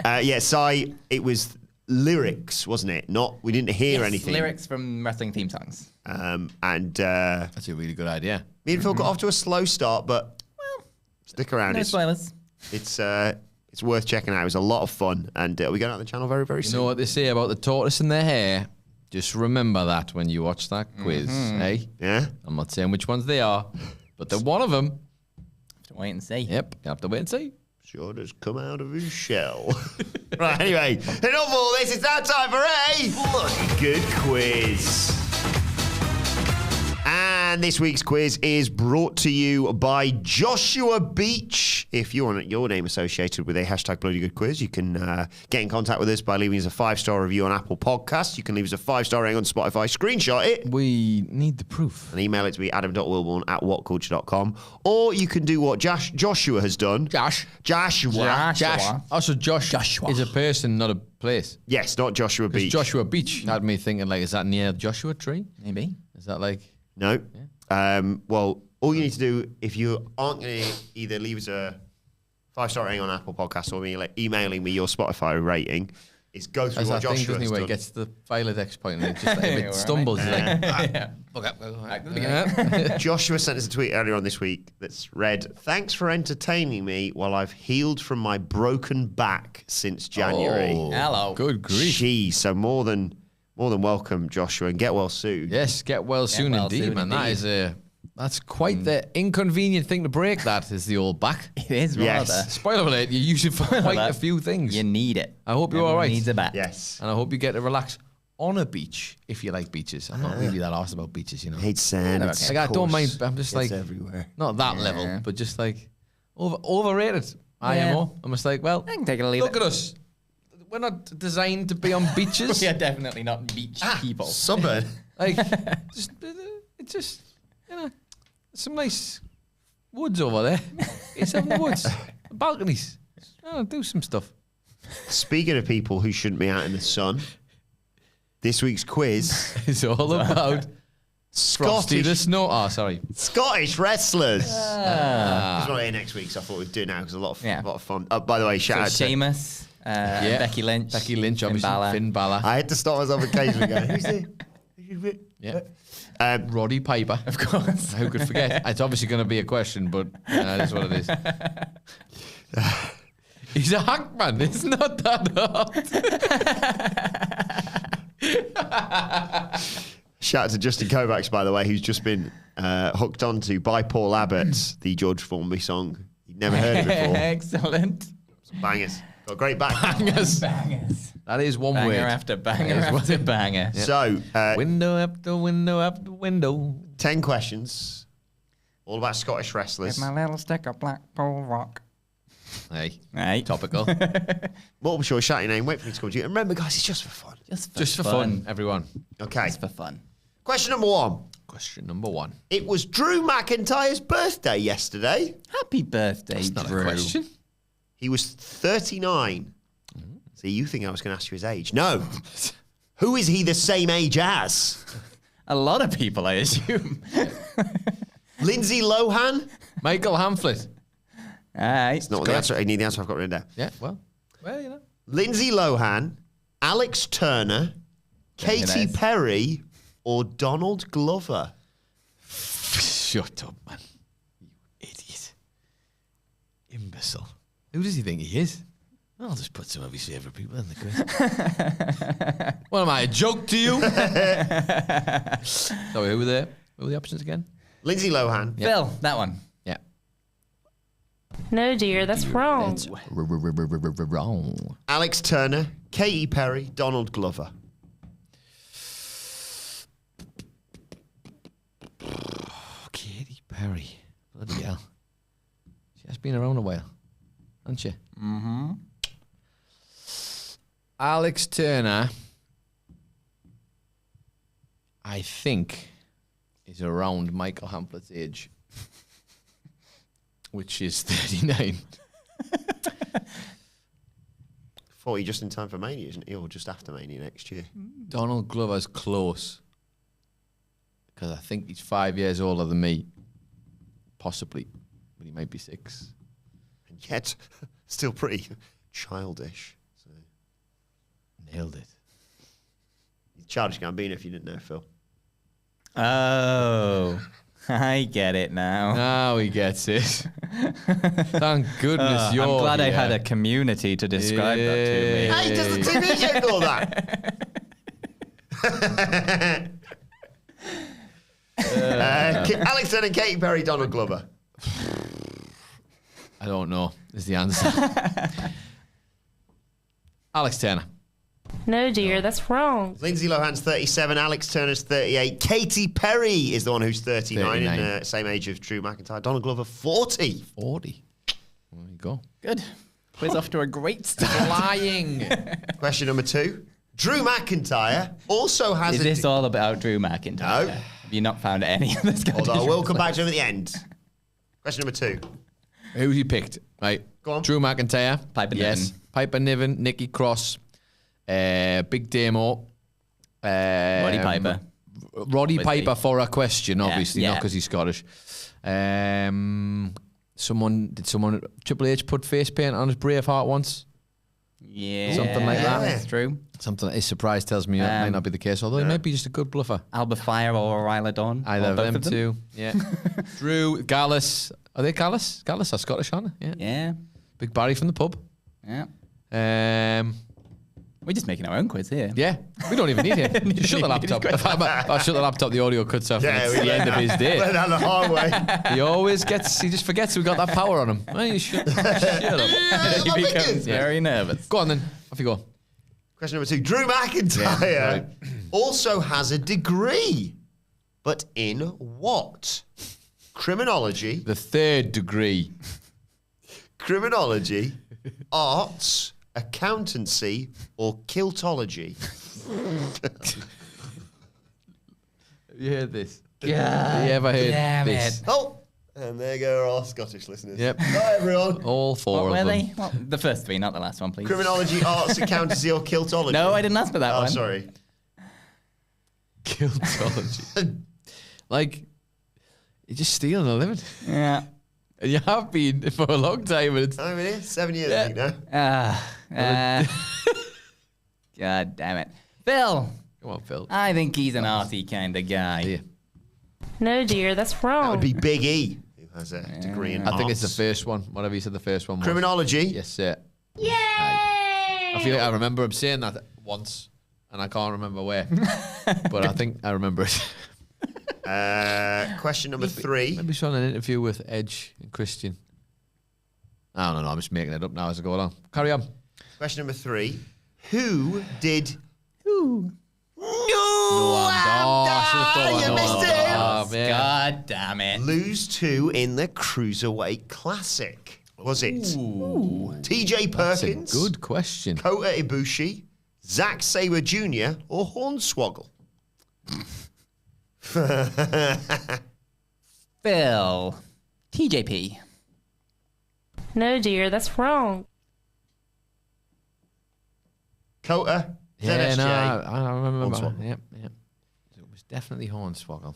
Yeah, Si, it was lyrics, wasn't it? We didn't hear Yes, anything. Lyrics from wrestling theme songs. And That's a really good idea. me and Phil got off to a slow start, but stick around. No spoilers. It's worth checking out. It was a lot of fun, and we're going out on the channel very, very You soon. know what they say about the tortoise and their hair? Just remember that when you watch that quiz, eh? Yeah? I'm not saying which ones they are, but they're one of them. Have to wait and see. Yep, you have to wait and see. Sure does come out of his shell. Right, anyway, enough of all this. It's now time for a bloody good quiz. And this week's quiz is brought to you by Joshua Beach. If you want your name associated with a hashtag bloody good quiz, you can get in contact with us by leaving us a 5-star review on Apple Podcasts. You can leave us a 5-star rating on Spotify, screenshot it, We need the proof. and email it to me, adam.wilbourn@whatculture.com. Or you can do what Joshua has done. Joshua. Also, Joshua is a person, not a place. Yes, not Joshua Because Beach. Joshua Beach had me thinking, like, is that near Joshua Tree? Maybe. Is that like... No. Well, all you need to do, if you aren't going to either leave us a 5-star rating on Apple Podcasts or emailing me your Spotify rating, is go through That's what that thing, Joshua doesn't he, has where done. he gets to the Violet X point and it just, like, if We're it stumbles, he's like... Yeah. Joshua sent us a tweet earlier on this week that's read, "Thanks for entertaining me while I've healed from my broken back since January." Oh, Hello. Good grief. Jeez, so more than welcome, Joshua, and get well soon. Yes, get well soon well indeed, soon man. indeed. That's quite the inconvenient thing to break. That is the old back. It is Yes. rather. Spoiler alert: you use it for quite a alert. few things. You need it. I hope you're Everyone all right. needs a bat. Yes. And I hope you get to relax on a beach if you like beaches. I'm not really that arsed about beaches, you know. I hate sand. Yeah, It's, okay. Like, I don't coarse. mind. I'm just It's like everywhere. not that level, but just like overrated. Yeah. IMO. I'm just like, well, I can take it or leave look it. at us. We're not designed to be on beaches. We are definitely not beach people. Sunburn. Like, it's just, some nice woods over there. It's in the woods, balconies. Do some stuff. Speaking of people who shouldn't be out in the sun, this week's quiz, It's all about Frosty the Snow. Oh, sorry. Scottish wrestlers. He's not here next week, so I thought we'd do it now because a lot of fun. By the way, shout out to... Sheamus, Becky Lynch. Becky Lynch, Finn obviously. Balor. Finn Balor. I had to stop myself occasionally going, who's there? Yeah. Roddy Piper. Of course. Who could forget? It's obviously going to be a question, but that's what it is. He's a hackman. It's not that hard. Shout out to Justin Kovacs, by the way, who's just been hooked onto by Paul Abbott, the George Formby song. He'd never heard it before. Excellent. Some bangers. Got a great back. Bangers. Bangers. That is one Banger word. after banger after banger. So, Window after window after window. 10 questions, all about Scottish wrestlers. My little stick of Blackpool rock. Hey, Right. topical. Multiple choice, shout your name, wait for me to call you. And remember, guys, it's just for fun. Just for fun, everyone. Okay. Just for fun. Question number 1. Question number 1. It was Drew McIntyre's birthday yesterday. Happy birthday, That's not Drew. a question. He was 39. See, you think I was going to ask you his age. No. Who is he the same age as? A lot of people, I assume. Lindsay Lohan? Michael Hamflet. All right. It's not the answer. I need the answer I've got written down. Yeah, well, you know. Lindsay Lohan, Alex Turner, Katy nice. Perry, or Donald Glover? Shut up, man. You idiot. Imbecile. Who does he think he is? I'll just put some of his favourite people in the quiz. What am I, a joke to you? Sorry, who were there? What were the options again? Lindsay Lohan. Phil, that one. Yeah. No, dear, that's wrong. Wrong. Alex Turner, Katy Perry, Donald Glover. Katy Perry. Bloody hell. She has been around a while, hasn't she? Mm-hmm. Alex Turner, I think, is around Michael Hamflet's age, which is 39. 40 just in time for Mania, isn't he? Or just after Mania next year. Donald Glover's close, because I think he's 5 years older than me, possibly, but he might be 6. And yet, still pretty childish. So. Nailed it. Childish Gambino, if you didn't know, Phil. Oh, I get it now. Now he gets it. Thank goodness you're I'm glad I here. had a community to describe that to me. Hey, does the TV show know that? Alex Turner, Katy Perry, Donald Glover. I don't know, is the answer. Alex Turner. No, dear, that's wrong. Lindsay Lohan's 37, Alex Turner's 38. Katy Perry is the one who's 39, in 39. the same age of Drew McIntyre. Donald Glover, 40. 40. There you go. Good. Quiz off to a great start. Flying. Question number 2. Drew McIntyre also has Is this all about Drew McIntyre? No. Have you not found any of the Scottish Hold on, we'll come wrestlers? back to him at the end. Question number 2. Who's he picked? Right. Go on. Drew McIntyre. Piper yes. Niven. Piper Niven, Nikki Cross, Big Damo. Roddy Piper. Roddy Was Piper he? for a question, obviously, not yeah. because he's Scottish. Someone Triple H put face paint on his Braveheart once? Yeah. Something like that. That's true. Something his surprise tells me that might not be the case, although he might be just a good bluffer. Alba Fire or Ryla Dawn. Either or of both them of them. two. Yeah. Drew, Gallus. Are they Gallus? Gallus are Scottish, aren't they? Yeah. Yeah. Big Barry from the pub. Yeah. We're just making our own quiz here. Yeah, we don't even need it. Just shut the even need laptop. his I'll shut the laptop. The audio cuts off. Yeah, and it's we the end of his day. Went down the hard way. He just forgets we got that power on him. Well, you shut up. He becomes very nervous. Go on then. Off you go. Question number 2. Drew McIntyre Yeah, right. also has a degree. But in what? Criminology, The 3rd degree. criminology, arts, accountancy, or kiltology? Have you heard this? Yeah. Have you ever heard Damn this? it. Oh, and there go our Scottish listeners. Yep. Hi, everyone. All 4 What of were them. they? What? The first 3, not the last one, please. Criminology, arts, accountancy, or kiltology? No, I didn't ask for that Oh, one. sorry. Kiltology. Like, you're just stealing a living. Yeah. And you have been for a long time. And it's, How many? 7 years, Yeah. I think now. God damn it. Phil, come on, Phil. I think he's an arty kind of guy. Yeah. No, dear, that's That wrong. would be Big E, who has a degree in I think it's the arts. first one. Whatever you said the first one was. Criminology. Yes, sir. Yay! I feel like I remember him saying that once. and I can't remember where. But I think I remember it. Question number 3. Maybe she's on an interview with Edge and Christian. I don't know. I'm just making it up now as I go along. Carry on. Question number 3. Who did... Ooh. No, you missed it. Oh, man. God damn it. Lose to in the Cruiserweight Classic? Was it TJ That's a Perkins, good question. Kota Ibushi, Zack Sabre Jr., or Hornswoggle? Phil. TJP. No, dear, that's wrong. Kota, Yeah, ZSJ. no, I remember. Hornswoggle. Yep. It was definitely Hornswoggle.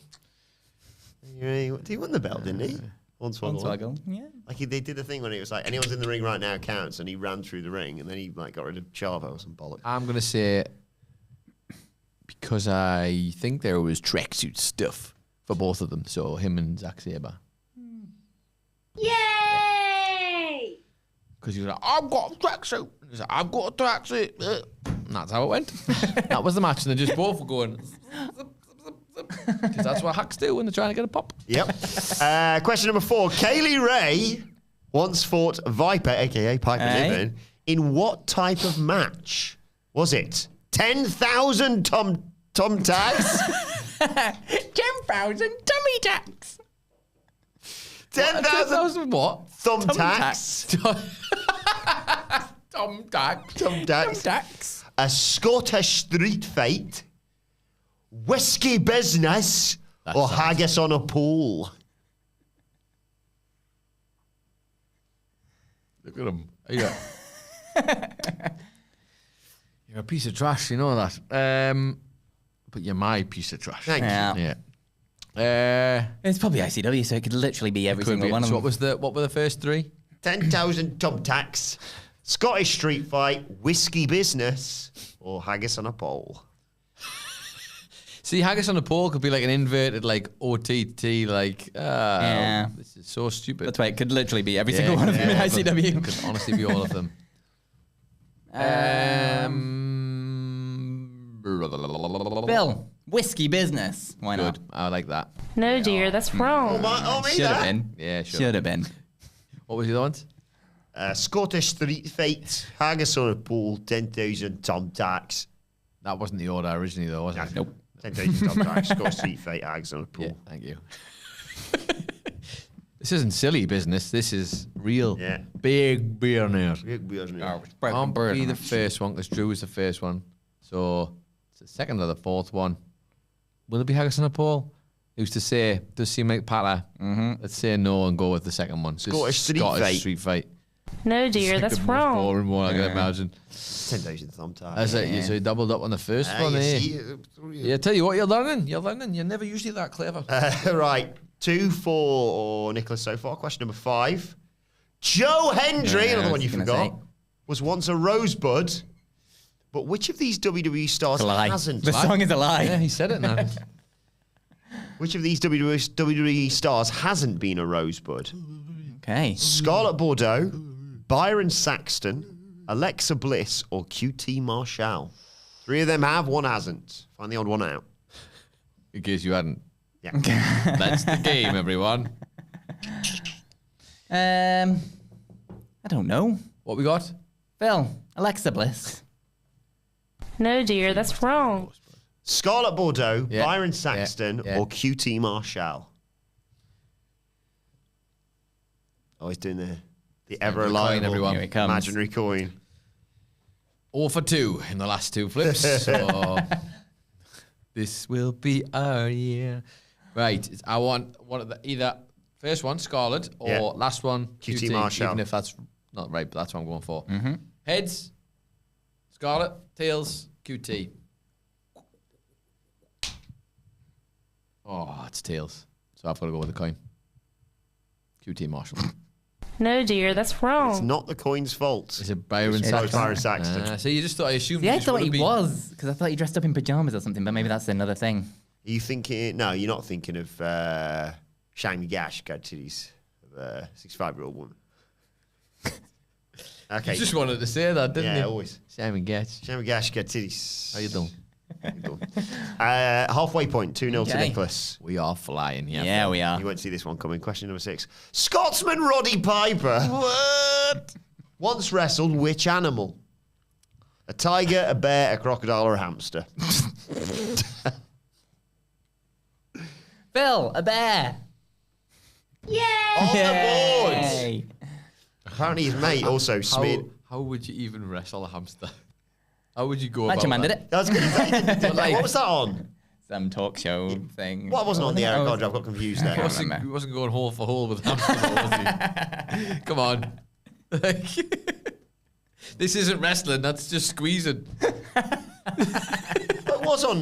He won the belt, didn't he? Hornswoggle. Hornswoggle. Yeah. Like they did a thing when it was like anyone's in the ring right now counts, and he ran through the ring, and then he like got rid of Chavo or some bollocks. I'm gonna say because I think there was tracksuit stuff for both of them, so him and Zack Sabre. Yay! Because he was like, I've got a tracksuit. He's like, I've got a tracksuit. And that's how it went. That was the match, and they just both were going. Because that's what hacks do when they're trying to get a pop. Yep. Question number 4. Kaylee Ray once fought Viper, aka Piper Hey. Niven, in what type of match? Was it 10,000 tom tags? 10,000 tummy tacks. 10,000 what? thumbtacks. Tom Tack. Thumbtacks. Tacks. A Scottish street fight, whiskey business, or sounds- haggis on a pole. Look at him. You're a piece of trash, you know that. But you're my piece of trash. Thank you. Yeah. Yeah. It's probably ICW, so it could literally be every Could single be. one of So them. what were the first 3? 10,000 thumbtacks, Scottish street fight, whiskey business, or haggis on a pole. See, haggis on a pole could be like an inverted, like OTT, like, Yeah. this is so stupid. That's right. It could literally be every single one of them in It ICW. could honestly be all of them. Bill. Whiskey business. Why Good. not? I like that. No, dear, that's wrong. Oh, me Should have there. been. Yeah, sure. Should have been. What was the other ones? Scottish street fight, haggis on a pole, 10,000 thumbtacks. That wasn't the order originally, though, was it? Nope. 10,000 thumbtacks, Scottish street fight, haggis on a pole. Yeah, thank you. This isn't silly business. This is real. Yeah. Big beer news. Big beers, mate. Can't be the first one because Drew was the first one. So it's the second or the fourth one. Will it be haggis on a pole? Who's to say? Does seem like Pata. Let's say no and go with the second one. Just Scottish street fight. No, dear, that's the most wrong. boring one I can imagine. 10,000 thumbtacks. That's it. So you doubled up on the first one, you eh? see, Yeah, tell you what, you're learning. You're learning. You're never usually that clever. right. 2 for Nicholas so far. Question number 5. Joe Hendry, Yeah, another I one you was gonna forgot, say. was once a rosebud. But which of these WWE stars It's a lie. hasn't? The song is a lie. Yeah, he said it now. Which of these WWE stars hasn't been a rosebud? Okay. Scarlett Bordeaux, Byron Saxton, Alexa Bliss, or QT Marshall? 3 of them have, 1 hasn't. Find the odd one out. In case you hadn't. Yeah. That's the game, everyone. I don't know. What we got? Phil. Alexa Bliss. No, dear, that's wrong. Scarlett Bordeaux, Yeah. Byron Saxton, Yeah. or QT Marshall? Oh, he's doing the ever coin, reliable everyone. Here it comes. imaginary coin. 0 for 2 in the last 2 flips. So this will be our year. Right. I want one of the either first one, Scarlett, or Yeah. last one, QT Marshall. Even if that's not right, but that's what I'm going for. Heads, Scarlett, tails, QT. Oh, it's tails. So I've got to go with the coin. QT Marshall. No, dear, that's wrong. It's not the coin's fault. Is it Byron It's Saxton? Byron Saxton. So you just thought, I assumed Yeah, I this thought would he be- was, because I thought he dressed up in pajamas or something, but maybe that's another thing. Are you thinking? No, you're not thinking of Shiny Gash got titties of a 65-year-old woman. Okay. You just wanted to say that, didn't yeah, you? always. Simon Getz. Shiny Gash got titties. How you doing? Halfway point, 2-0 to Okay. Nicholas. We are flying, yeah. Yeah, we are. You won't see this one coming. Question number 6. Scotsman Roddy Piper. What? Once wrestled which animal? A tiger, a bear, a crocodile, or a hamster? Phil, a bear. Yay! On the board. Yay. Apparently his mate also smeared... How would you even wrestle a hamster? How would you go Macho about Man that? did it. That's good. What was that on? Some talk show thing. What wasn't on the Eric Oh, Godger? I've got confused there. He wasn't going hole for hole with hamster, though, was he? Come on. Like, this isn't wrestling, that's just squeezing. It was on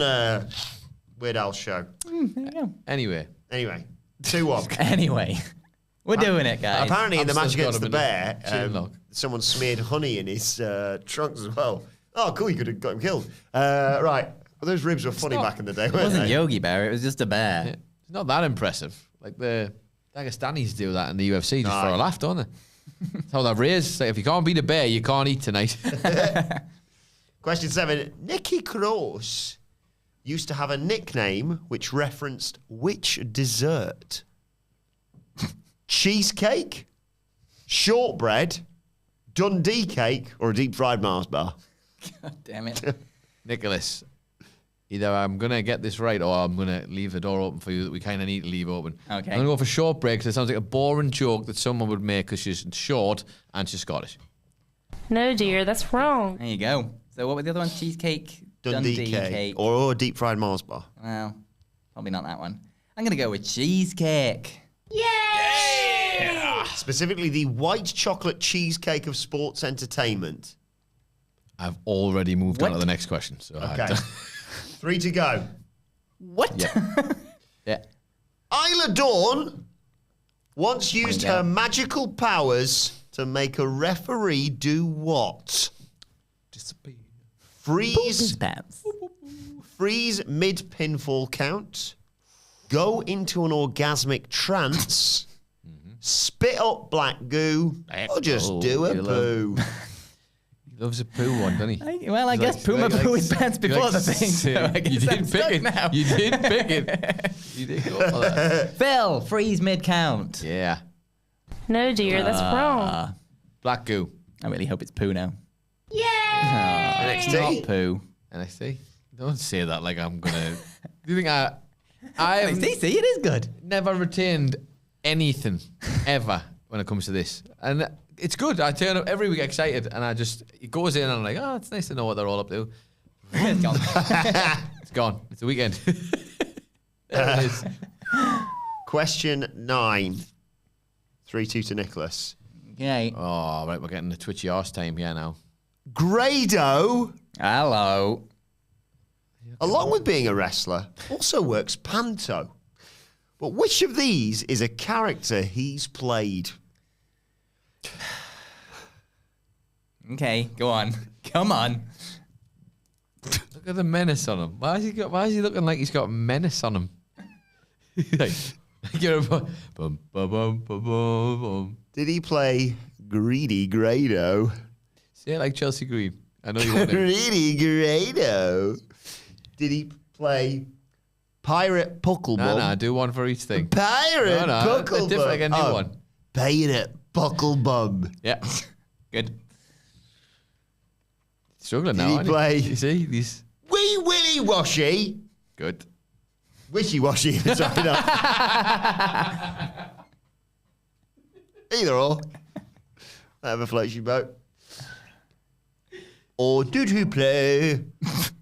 Weird Al's show. There you go. Anyway. Anyway, 2-1. Anyway, we're doing it, guys. Apparently, in the match Hamster's got against the him bear, in a chin lock. someone smeared honey in his trunks as well. Oh, cool! You could have got him killed. Right, well, those ribs were funny back in the day, It weren't wasn't they? Yogi Bear, it was just a bear. Yeah. It's not that impressive. Like the Dagestanis do that in the UFC just for a laugh, don't they? That's how they've raised. Like, if you can't beat a bear, you can't eat tonight. Question 7. Nikki Cross used to have a nickname which referenced which dessert? Cheesecake, shortbread, Dundee cake, or a deep fried Mars bar? God damn it. Nicholas, either I'm going to get this right or I'm going to leave the door open for you that we kind of need to leave open. Okay. I'm going to go for shortbread because it sounds like a boring joke that someone would make because she's short and she's Scottish. No, dear, that's wrong. There you go. So what were the other ones? Cheesecake, Dundee cake, or a deep fried Mars bar? Well, probably not that one. I'm going to go with cheesecake. Yay! Specifically, the white chocolate cheesecake of sports entertainment. I've already moved on What? to the next question. So Okay. 3 to go. What? yeah. Isla Dawn once used Find out. her magical powers to make a referee do what? Disappear. His Freeze pants. mid-pinfall count, go into an orgasmic trance, spit up black goo, or just Oh, do a you poo. He loves a poo one, doesn't he? Well, I He's guess like- Puma like- poo his pants before like the thing. So I guess you I'm did pick stuck it. now. You did pick it. You did go for that. Phil, freeze mid count. Yeah. No, dear, that's wrong. Black goo. I really hope it's poo now. Yay! NXT. Not poo. NXT. Don't say that like I'm gonna. Do you think I've NXT, see, it is good. never retained anything ever when it comes to this, and it's good. I turn up every week excited, and it goes in, and I'm like, oh, it's nice to know what they're all up to. It's gone. It's gone. It's the weekend. There it is. Question 9. 3-2 to Nicholas. Okay. Oh, right, we're getting the twitchy arse time here now. Grado, Hello. along with being a wrestler, also works panto. But which of these is a character he's played? Okay, go on. Come on. Look at the menace on him. Why is he looking like he's got menace on him? Like, you're a bum, bum, bum, bum, bum, bum. Did he play Greedy Grado? Say it like Chelsea Green. I know you want it. Greedy Grado. Did he play Pirate Pucklebum? No, do one for each thing. Pirate Pucklebum. Like a new one. Pirate Pucklebum. Yeah. Good. Struggling Did now, he aren't play- You see? These Wee Willy Washy. good. Wishy washy. Sorry, no. Either or. Whatever floats your boat. Or did he play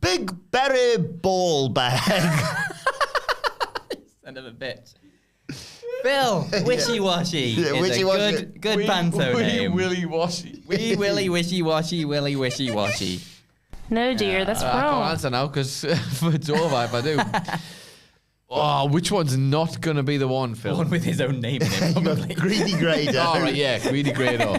Big Berry Ball Bag? Son of a bitch. Phil, Wishy Washy. Yeah, is wishy-washy. a good banter name. Willy washy. Wee Willy Wishy Washy, Willy Wishy Washy. No, dear, that's I can't wrong. answer now because it's over if I do. Oh, which one's not going to be the one, Phil? One with his own name in it, probably. Greedy Grado. Oh, right, yeah, Greedy Grado.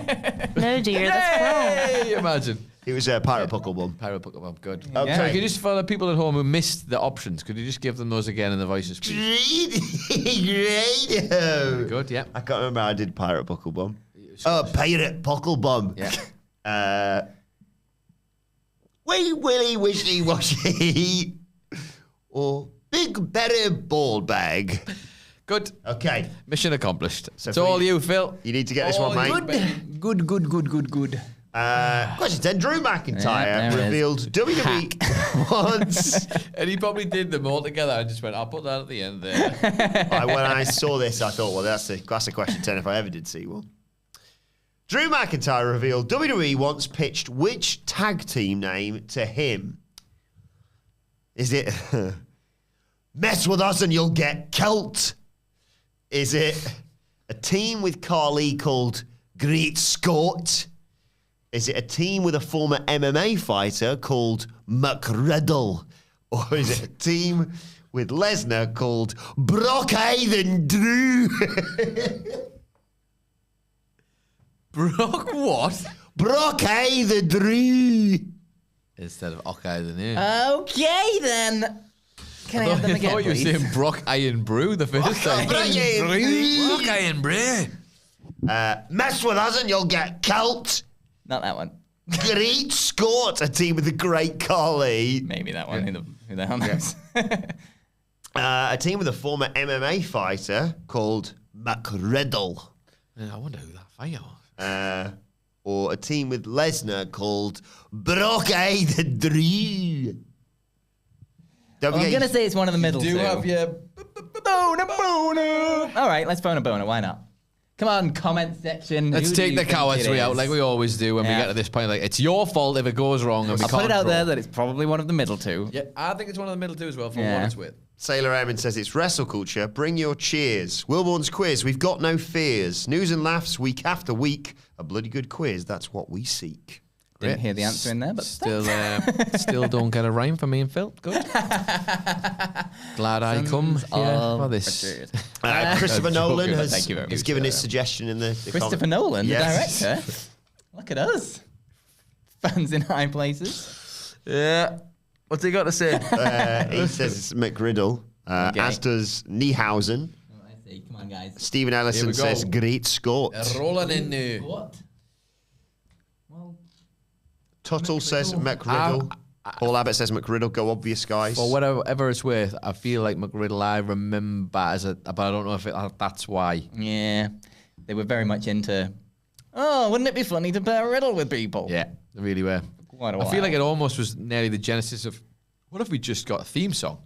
No, dear, that's wrong. Hey, imagine. It was Pirate Pucklebum. Pirate Pokemon, good. Okay. Sorry, could you just, for the people at home who missed the options, could you just give them those again in the voices, please? Greedy Grado. Good, yeah. I can't remember how I did Pirate Pucklebum. Oh, Pirate Pucklebum. Yeah. Wee Willy Wishy Washy. Berry Goldberg. Good. Okay. Mission accomplished. So It's for all you- you, Phil. You need to get this one, mate. Good. Question 10. Drew McIntyre Yeah, there it revealed WWE wants... And he probably did them all together. I just went, I'll put that at the end there. When I saw this, I thought, well, that's a question 10 if I ever did see one. Drew McIntyre revealed WWE once pitched which tag team name to him. Is it Mess With Us and You'll Get Kelt? Is it a team with Carly called Great Scott? Is it a team with a former MMA fighter called McRiddle? Or is it a team with Lesnar called Brockade and Drew? Brock what? Brockade the Drew. Instead of okay, then you. Okay, then. Can I have them I again, thought you were please? saying Brock Iron Brew the first time. Brockade and Drew. Brock Iron Brew. Mess with us and you'll get Kelt. Not that one. Great Scott, a team with the great Carly. Maybe that one. Who the hell knows? A team with a former MMA fighter called McRiddle. I wonder who that fighter was. Or a team with Lesnar called Brockade the Drew. Don't Well, I'm forget- going to say it's one of the middle Do two. have your Boner. All right, let's phone a boner. Why not? Come on, comment section. Let's Who do take you the think cowardry it out is? like we always do when we Yeah. get to this point. Like, it's your fault if it goes wrong and we I'll can't put it out draw. there that it's probably one of the middle two. Yeah, I think it's one of the middle two as well for Yeah. what it's with. Sailor Airman says it's WrestleCulture. Bring your cheers. Wilbourn's quiz. We've got no fears. News and laughs week after week. A bloody good quiz. That's what we seek. Didn't hear the answer in there, but Still don't get a rhyme for me and Phil. Good. Glad I come here for this. Christopher That's Nolan joking. has, Thank you very has much. given his suggestion in the Christopher comment. Nolan, Yes. the director. Look at us. Fans in high places. Yeah. What's he got to say? He says it's McRiddle, Okay. as does Niehausen. Oh, I see. Come on, guys. Stephen Here Ellison we go. says Great Scott. Rolling in there. What? Well, Tuttle says McRiddle. Paul Abbott says McRiddle. Go obvious, guys. For whatever it's worth, I feel like McRiddle I remember but I don't know if that's why. yeah. They were very much into, oh, wouldn't it be funny to pair a riddle with people? Yeah, they really were. Quite a I while. feel like it almost was nearly the genesis of, what if we just got a theme song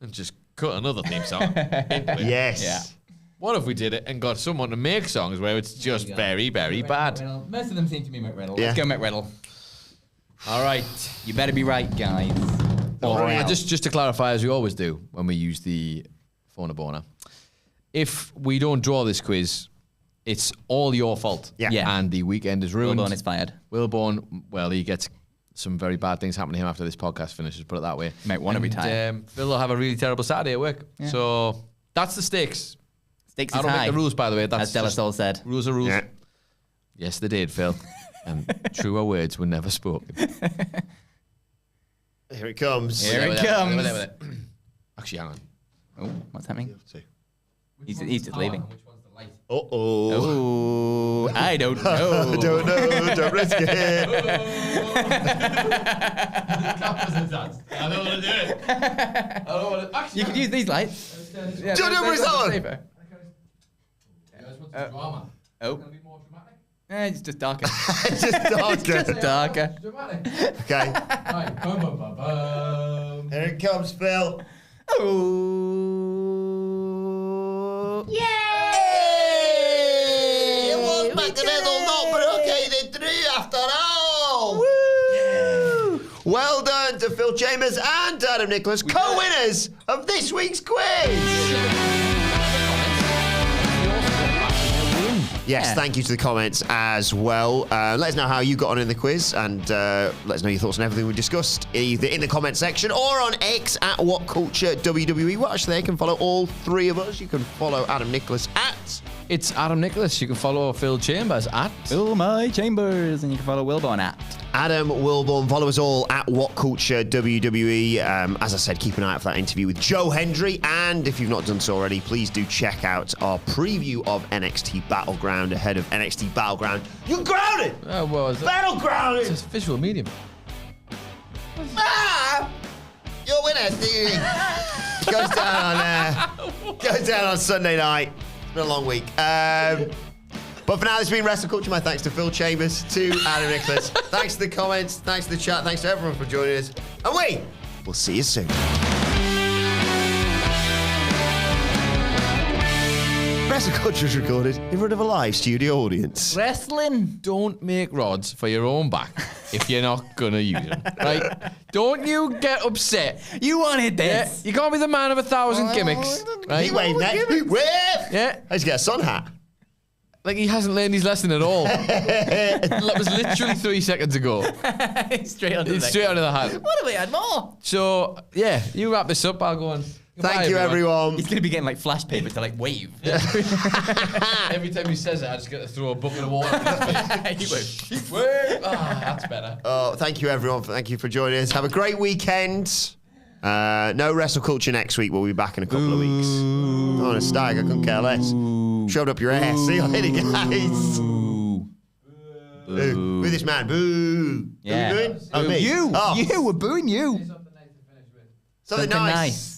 and just cut another theme song into it? Yes. Yeah. What if we did it and got someone to make songs where it's just very, very bad? Most of them seem to be McRiddle. Yeah. Let's go McRiddle. All right. You better be right, guys. And just to clarify, as we always do when we use the phone a boner, if we don't draw this quiz, it's all your fault. Yeah. Yeah. And the weekend is ruined. Wilbourn is fired. Wilbourn, well, he gets some very bad things happen to him after this podcast finishes, put it that way. Might want to retire. Phil will have a really terrible Saturday at work. Yeah. So that's the stakes. Stakes I is don't high. make the rules, by the way. That's As Della just- Soul said. Rules are rules. Yeah. Yes, they did, Phil. And truer words were never spoken. Here it comes. Here it comes. Actually, hang on. Oh, what's happening? He's just leaving. Uh-oh. Oh, I don't know. I don't know. Don't risk it. I don't want to do it. I don't want to. Actually, You could use these lights. Yeah, Don't know where's that one? safer. Oh. It's just darker. It's just darker. Just darker. Okay. Right, bum, bum, bum, bum. Here it comes, Phil. Oh. Yay! It was McRiddle, not Brockade Drew after all. Well done to Phil Chambers and Adam Nicholas, co-winners of this week's quiz. Yes, Yeah. thank you to the comments as well. Let us know how you got on in the quiz and let us know your thoughts on everything we discussed, either in the comment section or on X at WhatCultureWWE. Watch there, you can follow all three of us. You can follow Adam Nicholas at... It's Adam Nicholas. You can follow Phil Chambers at. Fill my chambers, and you can follow Wilbourn at. Adam Wilbourn. Follow us all at WhatCultureWWE. As I said, keep an eye out for that interview with Joe Hendry. And if you've not done so already, please do check out our preview of NXT Battleground ahead of NXT Battleground. You're grounded! Oh, what was it? Battleground! It's visual medium. Ah! Your winner, Goes down on Sunday night. It's been a long week. But for now, this has been WrestleCulture. My thanks to Phil Chambers, to Adam Nicholas. Thanks to the comments, thanks to the chat, thanks to everyone for joining us. And we'll see you soon. WrestleCulture is recorded in front of a live studio audience. Wrestling. Don't make rods for your own back if you're not gonna use them, right? Don't you get upset. You wanted this. Yeah, you can't be the man of 1,000 gimmicks, right? He waved next. He waved. Yeah, I just get a sun hat. like he hasn't learned his lesson at all. That was literally 3 seconds ago. Straight onto It's straight under the hat. What if we had more? So yeah, you wrap this up. I'll go on. Thank you, everyone. He's going to be getting like flash paper to like wave. Every time he says it, I just get to throw a bucket of water in his face. Wave. Ah, that's better. Oh, thank you, everyone. Thank you for joining us. Have a great weekend. No WrestleCulture next week. We'll be back in a couple of weeks. Oh, a stag. I couldn't care less. Shoved up your ass. See you later, guys. Boo. Boo. Boo this man. Boo. Yeah. Who are we booing? Oh, me. You. Oh. You. We're booing you. Something nice.